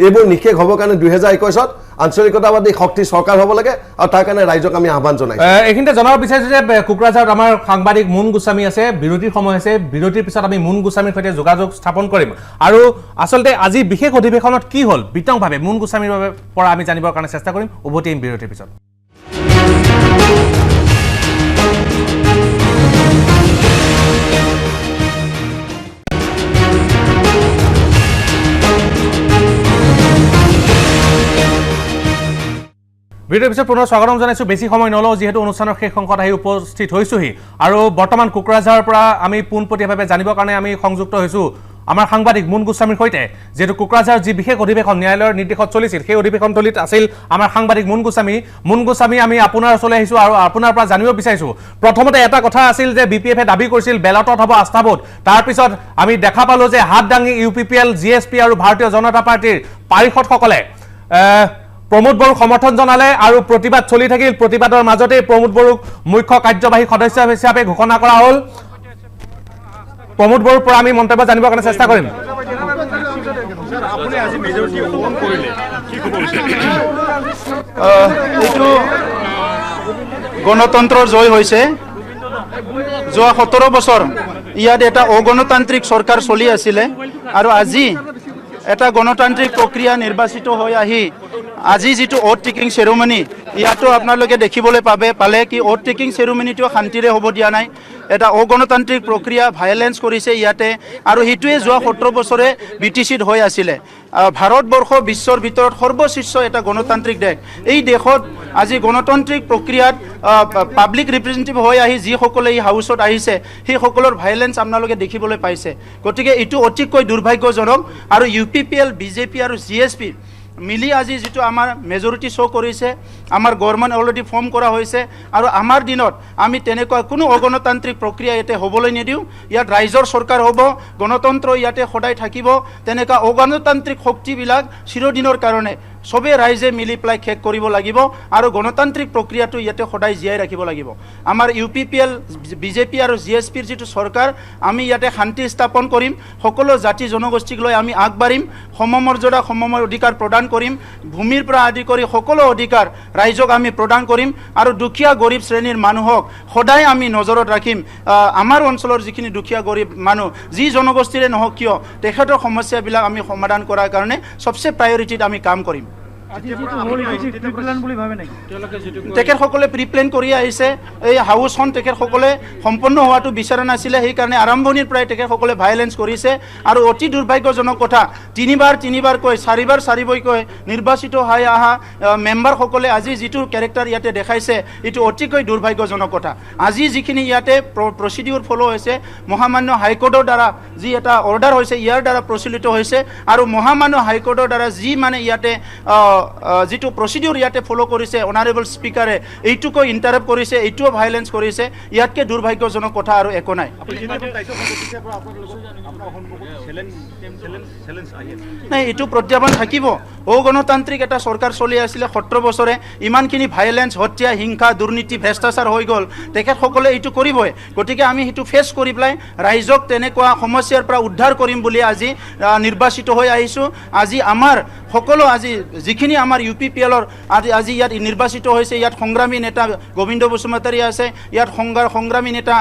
এইবোৰ নিশেষ হ'ব কাৰণে 2021ত আঞ্চলিকতাবাদী শক্তি চৰকাৰ হ'ব লাগে আৰু তাৰ কাৰণে ৰাইজক আমি আহ্বান জনাইছোঁ এইখিনিতে জনাব বিচাৰিছোঁ যে কোকৰাঝাৰত আমাৰ সাংবাদিক মুন গোস্বামী আছে বিৰতিৰ সময় আছে বিৰতিৰ পিছত আমি মুন গোস্বামীৰ সৈতে যোগাযোগ স্থাপন কৰিম আৰু আচলতে আজি বিশেষ অধিৱেশনত কি হ'ল বিতংভাৱে মুন গোস্বামীৰ পৰা আমি জানিবৰ কাৰণে চেষ্টা কৰিম উভতি আহিম বিৰতিৰ পিছত ভিডিঅ'ৰ পিছত পুনৰ স্বাগতম জনাইছোঁ বেছি সময় নলওঁ যিহেতু অনুষ্ঠানৰ শেষ অংশত আহি উপস্থিত হৈছোহি আৰু বৰ্তমান কোকৰাঝাৰৰ পৰা আমি পোনপটীয়াভাৱে জানিবৰ কাৰণে আমি সংযুক্ত হৈছোঁ আমাৰ সাংবাদিক মুন গোস্বামীৰ সৈতে যিহেতু কোকৰাঝাৰৰ যি বিশেষ অধিৱেশন ন্যায়ালয়ৰ নিৰ্দেশত চলিছিল সেই অধিৱেশনথলীত আছিল আমাৰ সাংবাদিক মুন গোস্বামী আমি আপোনাৰ ওচৰলৈ আহিছোঁ আৰু আপোনাৰ পৰা জানিব বিচাৰিছোঁ প্ৰথমতে এটা কথা আছিল যে BPF-এ দাবী কৰিছিল বেলটত হ'ব আস্থা ভোট তাৰপিছত আমি দেখা পালোঁ যে হাত দাঙি UPPL GSP আৰু ভাৰতীয় জনতা পাৰ্টীৰ পাৰিষদসকলে প্ৰমোদ বড়োক সমৰ্থন জনালে আৰু প্ৰতিবাদ চলি থাকিল প্ৰতিবাদৰ মাজতে প্ৰমোদ বড়োক মুখ্য কাৰ্যবাহী সদস্য হিচাপে ঘোষণা কৰা হ'ল প্ৰমোদ বড়োৰ পৰা আমি মন্তব্য জানিবৰ কাৰণে চেষ্টা কৰিম এইটো গণতন্ত্ৰৰ জয় হৈছে যোৱা 17 বছৰ ইয়াত এটা অগণতান্ত্ৰিক চৰকাৰ চলি আছিলে আৰু আজি এটা গণতান্ত্ৰিক প্ৰক্ৰিয়া নিৰ্বাচিত হৈ আহি আজি যিটো ওট টেকিং চেৰেমনি ইয়াতো আপোনালোকে দেখিবলৈ পালে কি ওট টেকিং চেৰেমনিটো শান্তিৰে হ'ব দিয়া নাই এটা অগণতান্ত্ৰিক প্ৰক্ৰিয়া ভায়োলেন্স কৰিছে ইয়াতে আৰু সেইটোৱে যোৱা 17 বছৰে BTCত হৈ আছিলে ভাৰতবৰ্ষ বিশ্বৰ ভিতৰত সৰ্বশীৰ্ষ এটা গণতান্ত্ৰিক দেশ এই দেশত আজি গণতান্ত্ৰিক প্ৰক্ৰিয়াত পাব্লিক ৰিপ্ৰেজেণ্টেটিভ হৈ আহি যিসকলে এই হাউচত আহিছে সেইসকলৰ ভায়োলেন্স আপোনালোকে দেখিবলৈ পাইছে গতিকে এইটো অতিকৈ দুৰ্ভাগ্যজনক আৰু UPPL BJP আৰু GSP মিলি আজি যিটো আমাৰ মেজৰিটি শ্ব' কৰিছে আমাৰ গভৰ্ণমেণ্ট অলৰেডি ফৰ্ম কৰা হৈছে আৰু আমাৰ দিনত আমি তেনেকুৱা কোনো অগণতান্ত্ৰিক প্ৰক্ৰিয়া ইয়াতে হ'বলৈ নিদিওঁ ইয়াত ৰাইজৰ চৰকাৰ হ'ব গণতন্ত্ৰ ইয়াতে সদায় থাকিব তেনেকুৱা অগণতান্ত্ৰিক শক্তিবিলাক চিৰদিনৰ কাৰণে সবে ৰাইজে মিলি পেলাই শেষ কৰিব লাগিব আৰু গণতান্ত্ৰিক প্ৰক্ৰিয়াটো ইয়াতে সদায় জীয়াই ৰাখিব লাগিব আমাৰ UPPL BJP আৰু GSPৰ যিটো চৰকাৰ আমি ইয়াতে শান্তি স্থাপন কৰিম সকলো জাতি জনগোষ্ঠীক লৈ আমি আগবাঢ়িম সমমৰ্যাদা সমময় অধিকাৰ প্ৰদান কৰিম ভূমিৰ পৰা আদি কৰি সকলো অধিকাৰ ৰাইজক আমি প্ৰদান কৰিম আৰু দুখীয়া গৰীব শ্ৰেণীৰ মানুহক সদায় আমি নজৰত ৰাখিম আমাৰ অঞ্চলৰ যিখিনি দুখীয়া গৰীব মানুহ যি জনগোষ্ঠীৰে নহওক কিয় তেখেতৰ সমস্যাবিলাক আমি সমাধান কৰাৰ কাৰণে সবচে প্ৰায়োৰিটিত আমি কাম কৰিম তেখেতসকলে প্ৰি প্লেন কৰি আহিছে এই হাউচখন তেখেতসকলে সম্পন্ন হোৱাটো বিচৰা নাছিলে সেইকাৰণে আৰম্ভণিৰ পৰাই তেখেতসকলে ভাইলেঞ্চ কৰিছে আৰু অতি দুৰ্ভাগ্যজনক কথা তিনিবাৰকৈ চাৰিবাৰকৈ নিৰ্বাচিত হৈ অহা মেম্বাৰসকলে আজি যিটো কেৰেক্টাৰ ইয়াতে দেখাইছে এইটো অতিকৈ দুৰ্ভাগ্যজনক কথা আজি যিখিনি ইয়াতে প্ৰচিডিউৰ ফ'ল' হৈছে মহামান্য হাইকোৰ্টৰ দ্বাৰা যি এটা অৰ্ডাৰ হৈছে ইয়াৰ দ্বাৰা প্ৰচলিত হৈছে আৰু মহামান্য হাইকোৰ্টৰ দ্বাৰা যি মানে ইয়াতে যিটো প্ৰচিডিউৰ ইয়াতে ফ'ল' কৰিছে অনাৰেবল স্পীকাৰে এইটোকৈ ইণ্টাৰাপ্ট কৰিছে এইটোও ভাইলেঞ্চ কৰিছে ইয়াতকৈ দুৰ্ভাগ্যজনক কথা আৰু একো নাই নাই এইটো প্ৰত্যাহ্বান থাকিব অগণতান্ত্ৰিক এটা চৰকাৰ চলি আছিলে 17 বছৰে ইমানখিনি ভাইলেঞ্চ হত্যা হিংসা দুৰ্নীতি ভ্ৰষ্টাচাৰ হৈ গ'ল তেখেতসকলে এইটো কৰিবই গতিকে আমি সেইটো ফেচ কৰি পেলাই ৰাইজক তেনেকুৱা সমস্যাৰ পৰা উদ্ধাৰ কৰিম বুলি আজি নিৰ্বাচিত হৈ আহিছোঁ আজি আমাৰ সকলো আজি যিখিনি আমাৰ UPPLৰ আজি ইয়াত নিৰ্বাচিত হৈছে ইয়াত সংগ্ৰামী নেতা গোবিন্দ বসুমতাৰী আছে ইয়াত সংগ্ৰামী নেতা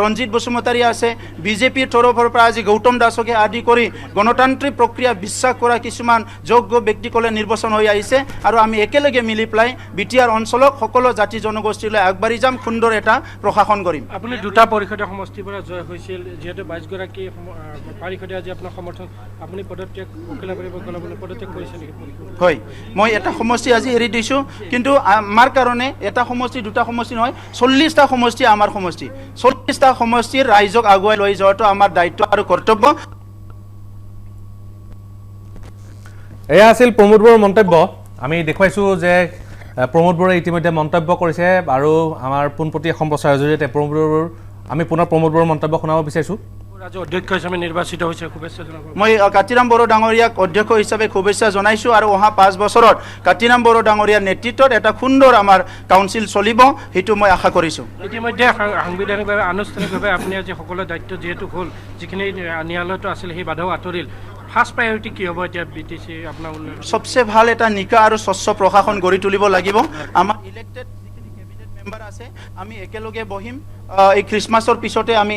ৰঞ্জিত বসুমতাৰী আছে বিজেপিৰ তৰফৰ পৰা আজি গৌতম দাসকে আদি কৰি গণতান্ত্ৰিক প্ৰক্ৰিয়া বিশ্বাস কৰা কিছুমান যোগ্য ব্যক্তিসকলে নিৰ্বাচন হৈ আহিছে আৰু আমি একেলগে মিলি পেলাই BTR অঞ্চলক সকলো জাতি জনগোষ্ঠীলৈ আগবাঢ়ি যাম সুন্দৰ এটা প্ৰশাসন কৰিম আপুনি দুটা পৰিষদীয় সমষ্টিৰ পৰা জয় হৈছিল যিহেতু 22 গৰাকী পৰিষদে আজি আপোনাৰ সমৰ্থন আপুনি পদত্যাগ পদত্যাগ কৰিছে নেকি হয় মই এটা সমষ্টি আজি এৰি দিছোঁ কিন্তু আমাৰ কাৰণে এটা সমষ্টি দুটা সমষ্টি নহয় 40টা সমষ্টি আমাৰ সমষ্টি 40টা সমষ্টিৰ ৰাইজক আগুৱাই লৈ যোৱাটো আমাৰ দায়িত্ব আৰু কৰ্তব্য এয়া আছিল প্ৰমোদ বড়োৰ মন্তব্য আমি দেখুৱাইছোঁ যে প্ৰমোদ বড়োৱে ইতিমধ্যে মন্তব্য কৰিছে আৰু আমাৰ পোনপটীয়া অসম প্ৰচাৰৰ জৰিয়তে আমি পুনৰ প্ৰমোদ বড়োৰ মন্তব্য শুনাব বিচাৰিছোঁ অধ্যক্ষ হিচাপে নিৰ্বাচিত হৈছে শুভেচ্ছা জনাব মই কাতিৰাম বড়ো ডাঙৰীয়াক অধ্যক্ষ হিচাপে শুভেচ্ছা জনাইছোঁ আৰু অহা 5 বছৰত কাতিৰাম বড়ো ডাঙৰীয়াৰ নেতৃত্বত এটা সুন্দৰ আমাৰ কাউন্সিল চলিব সেইটো মই আশা কৰিছোঁ ইতিমধ্যে সাংবিধানিকভাৱে আনুষ্ঠানিকভাৱে আপুনি আজি সকলো দায়িত্ব যিহেতু হ'ল যিখিনি ন্যায়ালয়তো আছিল সেই বাধাও আঁতৰিল ফাৰ্ষ্ট প্ৰায়ৰিটি কি হ'ব এতিয়া BTC আপোনাৰ সবচে ভাল এটা নিকা আৰু স্বচ্ছ প্ৰশাসন গঢ়ি তুলিব লাগিব আমাৰ ইলেক্টেড যিখিনি কেবিনেট মেম্বাৰ আছে আমি একেলগে বহিম এই খ্ৰীষ্টমাছৰ পিছতে আমি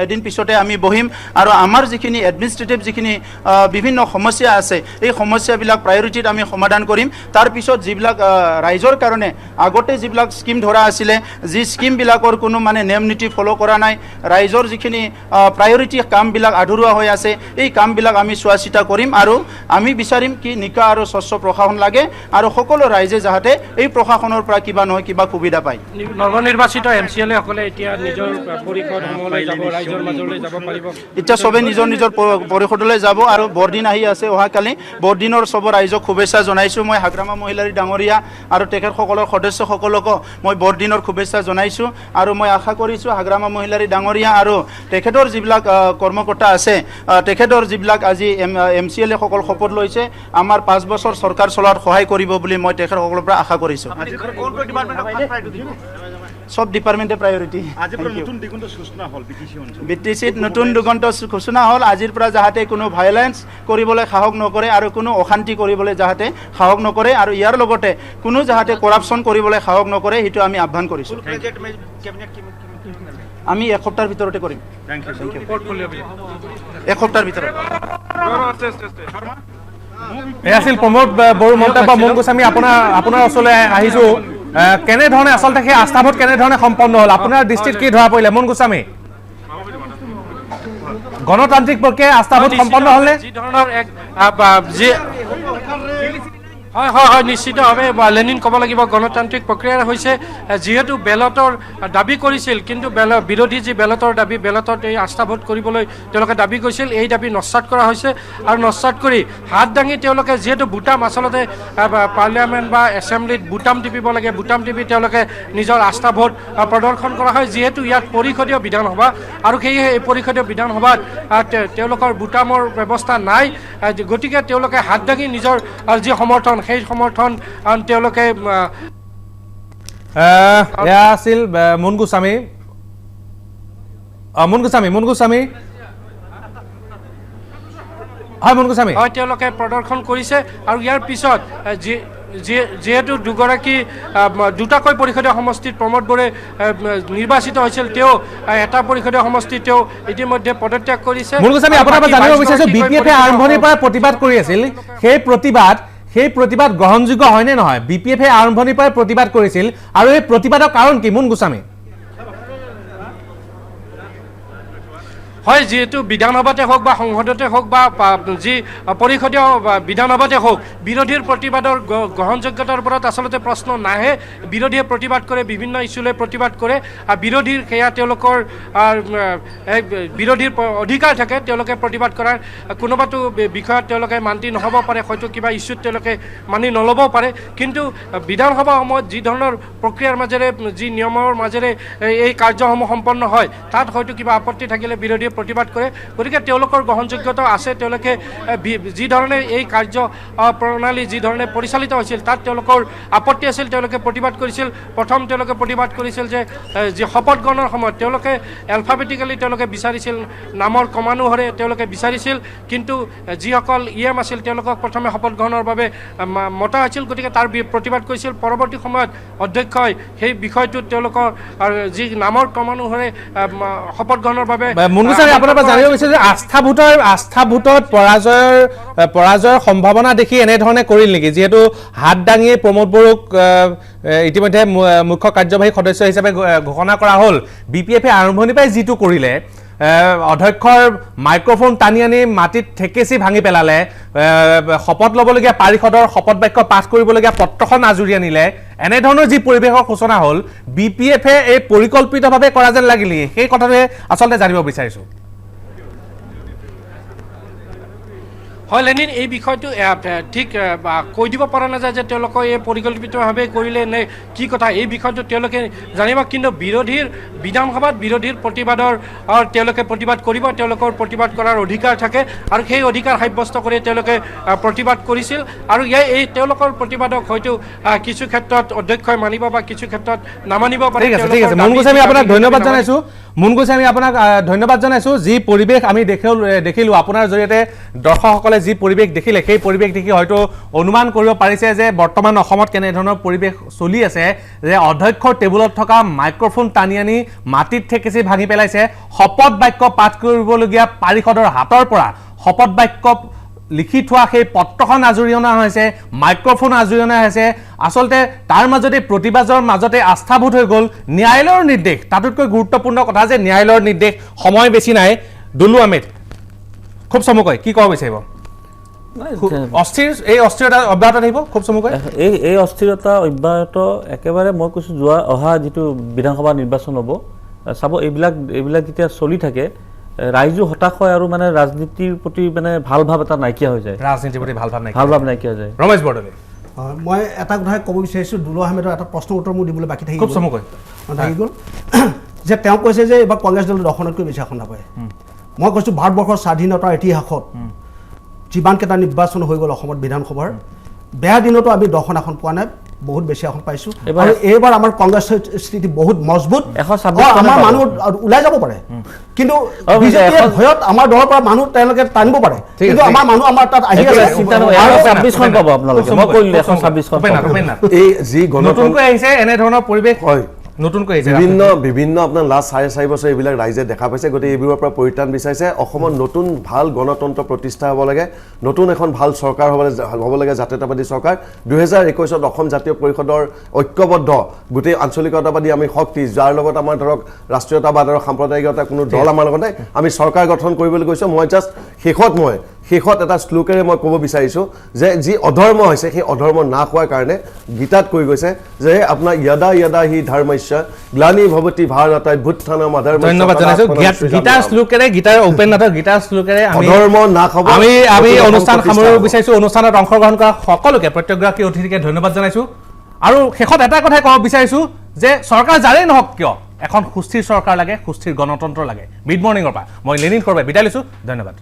এদিন পিছতে আমি বহিম আৰু আমাৰ যিখিনি এডমিনিষ্ট্ৰেটিভ যিখিনি বিভিন্ন সমস্যা আছে এই সমস্যাবিলাক প্ৰায়ৰিটিত আমি সমাধান কৰিম তাৰপিছত যিবিলাক ৰাইজৰ কাৰণে আগতে যিবিলাক স্কিম ধৰা আছিলে যি স্কিমবিলাকৰ কোনো মানে নিয়ম নীতি ফ'ল' কৰা নাই ৰাইজৰ যিখিনি প্ৰায়ৰিটি কামবিলাক আধৰুৱা হৈ আছে এই কামবিলাক আমি চোৱা চিতা কৰিম আৰু আমি বিচাৰিম কি নিকা আৰু স্বচ্ছ প্ৰশাসন লাগে আৰু সকলো ৰাইজে যাতে এই প্ৰশাসনৰ পৰা কিবা নহয় কিবা সুবিধা পায় নৱনিৰ্বাচিত MCLA সকলে এতিয়া নিজৰ পৰিষদসমূহলৈ যাব ৰাইজৰ মাজলৈ যাব পাৰিব এতিয়া সবে নিজৰ পৰিষদলৈ যাব আৰু বৰদিন আহি আছে অহাকালি বৰদিনৰ সব ৰাইজক শুভেচ্ছা জনাইছোঁ মই হাগ্ৰামা মহিলাৰী ডাঙৰীয়া আৰু তেখেতসকলৰ সদস্যসকলকো মই বৰদিনৰ শুভেচ্ছা জনাইছোঁ আৰু মই আশা কৰিছোঁ হাগ্ৰামা মহিলাৰী ডাঙৰীয়া আৰু তেখেতৰ যিবিলাক কৰ্মকৰ্তা আছে তেখেতৰ যিবিলাক আজি MCLA সকল শপত লৈছে আমাৰ 5 বছৰ চৰকাৰ চলোৱাত সহায় কৰিব বুলি মই তেখেতসকলৰ পৰা আশা কৰিছোঁ সব ডিপাৰ্টমেণ্টে প্ৰায়ৰিটি BTCত নতুন দিগন্ত সূচনা হ'ল আজিৰ পৰা যাতে কোনো ভাইলেঞ্চ কৰিবলৈ সাহস নকৰে আৰু কোনো অশান্তি কৰিবলৈ যাতে সাহস নকৰে আৰু ইয়াৰ লগতে কোনো যাতে কৰাপশ্যন কৰিবলৈ সাহস নকৰে সেইটো আমি আহ্বান কৰিছোঁ আমি এসপ্তাহৰ ভিতৰতে কৰিম এসপ্তাহৰ ভিতৰত এয়া আছিল প্ৰমোদ বড়োৰ মন্তব্য মন গোস্বামী আপোনাৰ ওচৰলৈ আহিছোঁ কেনেধৰণে আচলতে সেই আস্থা ভোট কেনেধৰণে সম্পন্ন হ'ল আপোনাৰ দৃষ্টিত কি ধৰা পৰিলে মন গোস্বামী গণতান্ত্ৰিক প্ৰক্ৰিয়াই আস্থা ভোট সম্পন্ন হ'লনে যি ধৰণৰ এক হয় নিশ্চিতভাৱে লেনিন ক'ব লাগিব গণতান্ত্ৰিক প্ৰক্ৰিয়া হৈছে যিহেতু বেলটৰ দাবী কৰিছিল কিন্তু বিৰোধী যি বেলটৰ দাবী বেলটত এই আস্থা ভোট কৰিবলৈ তেওঁলোকে দাবী কৰিছিল এই দাবী নস্যাৎ কৰা হৈছে আৰু নস্যাৎ কৰি হাত দাঙি তেওঁলোকে যিহেতু বুটাম আচলতে পাৰ্লিয়ামেণ্ট বা এছেম্বলিত বুটাম টিপিব লাগে বুটাম টিপি তেওঁলোকে নিজৰ আস্থা ভোট প্ৰদৰ্শন কৰা হয় যিহেতু ইয়াত পৰিষদীয় বিধানসভা আৰু সেয়েহে এই পৰিষদীয় বিধানসভাত তেওঁলোকৰ বুটামৰ ব্যৱস্থা নাই গতিকে তেওঁলোকে হাত দাঙি নিজৰ যি সমৰ্থন সেই সমৰ্থন তেওঁলোকে এয়া আছিল মন গোস্বামী হয় মন গোস্বামী হয় তেওঁলোকে প্ৰদৰ্শন কৰিছে আৰু ইয়াৰ পিছত যিহেতু দুটাকৈ পৰিষদীয় সমষ্টিত প্ৰমোদ বড়োৱে নিৰ্বাচিত হৈছিল তেওঁ এটা পৰিষদীয় সমষ্টিত তেওঁ ইতিমধ্যে পদত্যাগ কৰিছে মন গোস্বামী আপোনাৰ পৰা জানিব বিচাৰিছোঁ BPF আৰম্ভণিৰ পৰা প্ৰতিবাদ কৰি আছিল সেই প্ৰতিবাদ সেই প্ৰতিবাদ গ্ৰহণযোগ্য হয়নে নহয়? BPF আৰম্ভণিৰ পৰাই প্ৰতিবাদ কৰিছিল আৰু এই প্ৰতিবাদৰ কাৰণ কি মুন গোস্বামী? হয়, যিহেতু বিধানসভাতে হওক বা সংসদতে হওক বা যি পৰিষদীয় বিধানসভাতে হওক বিৰোধীৰ প্ৰতিবাদৰ গ্ৰহণযোগ্যতাৰ ওপৰত আচলতে প্ৰশ্ন নাহে। বিৰোধীয়ে প্ৰতিবাদ কৰে, বিভিন্ন ইছ্যুলৈ প্ৰতিবাদ কৰে আৰু বিৰোধীৰ সেয়া তেওঁলোকৰ বিৰোধীৰ অধিকাৰ থাকে তেওঁলোকে প্ৰতিবাদ কৰাৰ। কোনোবাটো বিষয়ত তেওঁলোকে মান্তি নহ'ব পাৰে, হয়তো কিবা ইছ্যুত তেওঁলোকে মানি নল'বও পাৰে, কিন্তু বিধানসভা সময়ত যি ধৰণৰ প্ৰক্ৰিয়াৰ মাজেৰে যি নিয়মৰ মাজেৰে এই কাৰ্যসমূহ সম্পন্ন হয় তাত হয়তো কিবা আপত্তি থাকিলে বিৰোধীয়ে প্ৰতিবাদ কৰে। গতিকে তেওঁলোকৰ গ্ৰহণযোগ্যতা আছে। তেওঁলোকে যি ধৰণে এই কাৰ্য প্ৰণালী যি ধৰণে পৰিচালিত হৈছিল তাত তেওঁলোকৰ আপত্তি আছিল, তেওঁলোকে প্ৰতিবাদ কৰিছিল। প্ৰথম তেওঁলোকে প্ৰতিবাদ কৰিছিল যে যি শপত গ্ৰহণৰ সময়ত তেওঁলোকে এলফাবেটিকেলি তেওঁলোকে বিচাৰিছিল, নামৰ ক্ৰমানুসাৰে তেওঁলোকে বিচাৰিছিল, কিন্তু যিসকল EM আছিল তেওঁলোকক প্ৰথমে শপত গ্ৰহণৰ বাবে মতা হৈছিল, গতিকে তাৰ প্ৰতিবাদ কৰিছিল। পৰৱৰ্তী সময়ত অধ্যক্ষই সেই বিষয়টোত তেওঁলোকৰ যি নামৰ ক্ৰমানুসাৰে শপত গ্ৰহণৰ বাবে আপোনাৰ পৰা জানিব বিচাৰিছো যে আস্থা ভোটত পৰাজয়ৰ সম্ভাৱনা দেখি এনেধৰণে কৰিল নেকি? যিহেতু হাত দাঙি প্ৰমোদ বড়োক ইতিমধ্যে মুখ্য কাৰ্যবাহী সদস্য হিচাপে ঘোষণা কৰা হ'ল। BPF আৰম্ভণিৰ পৰাই যিটো কৰিলে, অধ্যক্ষৰ মাইক্ৰফোন টানি আনি মাটিত ঠেকেচি ভাঙি পেলালে, শপত ল'বলগীয়া পাৰিষদৰ শপত বাক্য পাঠ কৰিবলগীয়া পত্ৰখন আজুৰি আনিলে, এনেধৰণৰ যি পৰিৱেশৰ সূচনা হ'ল BPF এই পৰিকল্পিতভাৱে কৰা যেন লাগিলে। সেই কথাটোৱে আচলতে জানিব বিচাৰিছোঁ। হয় লেনিন, এই বিষয়টো ঠিক কৈ দিব পৰা নাযায় যে তেওঁলোকে এই পৰিকল্পিতভাৱে কৰিলে নে কি কথা, এই বিষয়টো তেওঁলোকে জানিব। কিন্তু বিধানসভাত বিৰোধীৰ প্ৰতিবাদৰ তেওঁলোকে প্ৰতিবাদ কৰিব, তেওঁলোকৰ প্ৰতিবাদ কৰাৰ অধিকাৰ থাকে আৰু সেই অধিকাৰ সাব্যস্ত কৰি তেওঁলোকে প্ৰতিবাদ কৰিছিল। আৰু এই তেওঁলোকৰ প্ৰতিবাদক হয়তো কিছু ক্ষেত্ৰত অধ্যক্ষই মানিব বা কিছু ক্ষেত্ৰত নামানিব পাৰে। ঠিক আছে, মুন গোস্বামী আপোনাক ধন্যবাদ জনাইছোঁ। মুন গোস্বামী আপোনাক ধন্যবাদ জনাইছোঁ। যি পৰিৱেশ আমি দেখিলোঁ আপোনাৰ জৰিয়তে দৰ্শকসকলে যি পৰিৱেশ দেখিলে, সেই পৰিৱেশ দেখি হয়তো অনুমান কৰিব পাৰিছে যে বৰ্তমান অসমত কেনেধৰণৰ পৰিৱেশ চলি আছে, যে অধ্যক্ষৰ টেবুলত থকা মাইক্ৰফোন টানি আনি মাটিত ঠেকেচি ভাঙি পেলাইছে, শপত বাক্য পাঠ কৰিবলগীয়া পাৰিষদৰ হাতৰ পৰা শপত বাক্য লিখি থোৱা সেই পত্ৰখন আজৰি অনা হৈছে, মাইক্ৰফোন আজৰি অনা হৈছে। আচলতে তাৰ মাজতে প্ৰতিবাদৰ মাজতে আস্থা ভোট হৈ গ'ল। ন্যায়ালয়ৰ নিৰ্দেশ, তাতোতকৈ গুৰুত্বপূৰ্ণ কথা যে ন্যায়ালয়ৰ নিৰ্দেশ, সময় বেছি নাই। দুলু আহমেদ, খুব চমুকৈ কি ক'ব বিচাৰিব? এই অস্থিৰতা অব্যাহত থাকিব খুব চমুকৈ? এই অস্থিৰতা অব্যাহত একেবাৰে মই কৈছোঁ অহা যিটো বিধানসভা নিৰ্বাচন হ'ব, চাব এইবিলাক যেতিয়া চলি থাকে ৰাইজো হতাশ হয় আৰু মানে ৰাজনীতিৰ প্ৰতি মানে ভাল ভাৱ এটা নাইকিয়া হৈ যায়, ৰাজনীতিৰ প্ৰতি ভাল ভাৱ নাইকিয়া হৈ যায়। ৰমেশ বৰদলৈ, মই এটা কথাই ক'ব বিচাৰিছোঁ, দুলু আহমেদৰ এটা প্ৰশ্নৰ উত্তৰ মোৰ দিবলৈ বাকী থাকি খুব চমুকৈ থাকি গ'ল যে তেওঁ কৈছে যে এইবাৰ কংগ্ৰেছ দলে 10খনতকৈ বেছি আসন নাপায়। মই কৈছোঁ ভাৰতবৰ্ষৰ স্বাধীনতাৰ ইতিহাসত যিমানকেইটা নিৰ্বাচন হৈ গ'ল অসমত বিধানসভাৰ, বেয়া দিনতো আমি 10খন আসন পোৱা নাই, বহুত বেছি আসন পাইছোঁ। আৰু এইবাৰ আমাৰ কংগ্ৰেছৰ স্থিতি বহুত মজবুত। আমাৰ মানুহ ওলাই যাব পাৰে, কিন্তু বিজেপিৰ ভয়ত আমাৰ দলৰ পৰা মানুহ তেওঁলোকে টানিব পাৰে, কিন্তু আমাৰ মানুহ আমাৰ তাত আহি আছে। 26খন পাব আপোনালোকে, মই কৈলোঁ 26খন। এই যি নতুনকৈ আহিছে এনেধৰণৰ পৰিৱেশ, হয় নতুনকৈ বিভিন্ন আপোনাৰ লাষ্ট 4.5 বছৰ এইবিলাক ৰাইজে দেখা পাইছে। গতিকে এইবোৰৰ পৰা পৰিত্ৰাণ বিচাৰিছে। অসমত নতুন ভাল গণতন্ত্ৰ প্ৰতিষ্ঠা হ'ব লাগে, নতুন এখন ভাল চৰকাৰ হ'ব লাগে, জাতীয়তাবাদী চৰকাৰ। 2021ত অসম জাতীয় পৰিষদৰ ঐক্যবদ্ধ গোটেই আঞ্চলিকতাবাদী আমি শক্তি, যাৰ লগত আমাৰ ধৰক ৰাষ্ট্ৰীয়তাবাদ আৰু সাম্প্ৰদায়িকতা কোনো দল আমাৰ লগত নাই, আমি চৰকাৰ গঠন কৰিবলৈ গৈছোঁ। মই জাষ্ট শেষত এটা শ্লোকেৰে মই ক'ব বিচাৰিছোঁ যে যি অধৰ্ম হৈছে সেই অধৰ্ম নাশ হোৱাৰ কাৰণে গীতাত কৈ গৈছে যে আপোনাৰ য়দা হি ধৰ্মস্য গ্লানি ভৱতি ভাৰতঃ ভুত্থানম অধৰ্মস্য। ধন্যবাদ জনাইছোঁ। গীতাৰ শ্লোকেৰে, গীতাৰ উপেন্দ্ৰনাথৰ গীতাৰ শ্লোকেৰে অধৰ্ম নাশ হ'ব। আমি অনুষ্ঠান সামৰিব বিচাৰিছোঁ। অনুষ্ঠানত অংশগ্ৰহণ কৰা সকলোকে, প্ৰত্যেকগৰাকী অতিথিকে ধন্যবাদ জনাইছোঁ। আৰু শেষত এটা কথাই ক'ব বিচাৰিছোঁ যে চৰকাৰ যাৰেই নহওক কিয়, এখন সুস্থিৰ চৰকাৰ লাগে, সুস্থিৰ গণতন্ত্ৰ লাগে। মিড মৰ্ণিঙৰ পৰা মই লেনিন খৰবে বিদায় লৈছোঁ। ধন্যবাদ।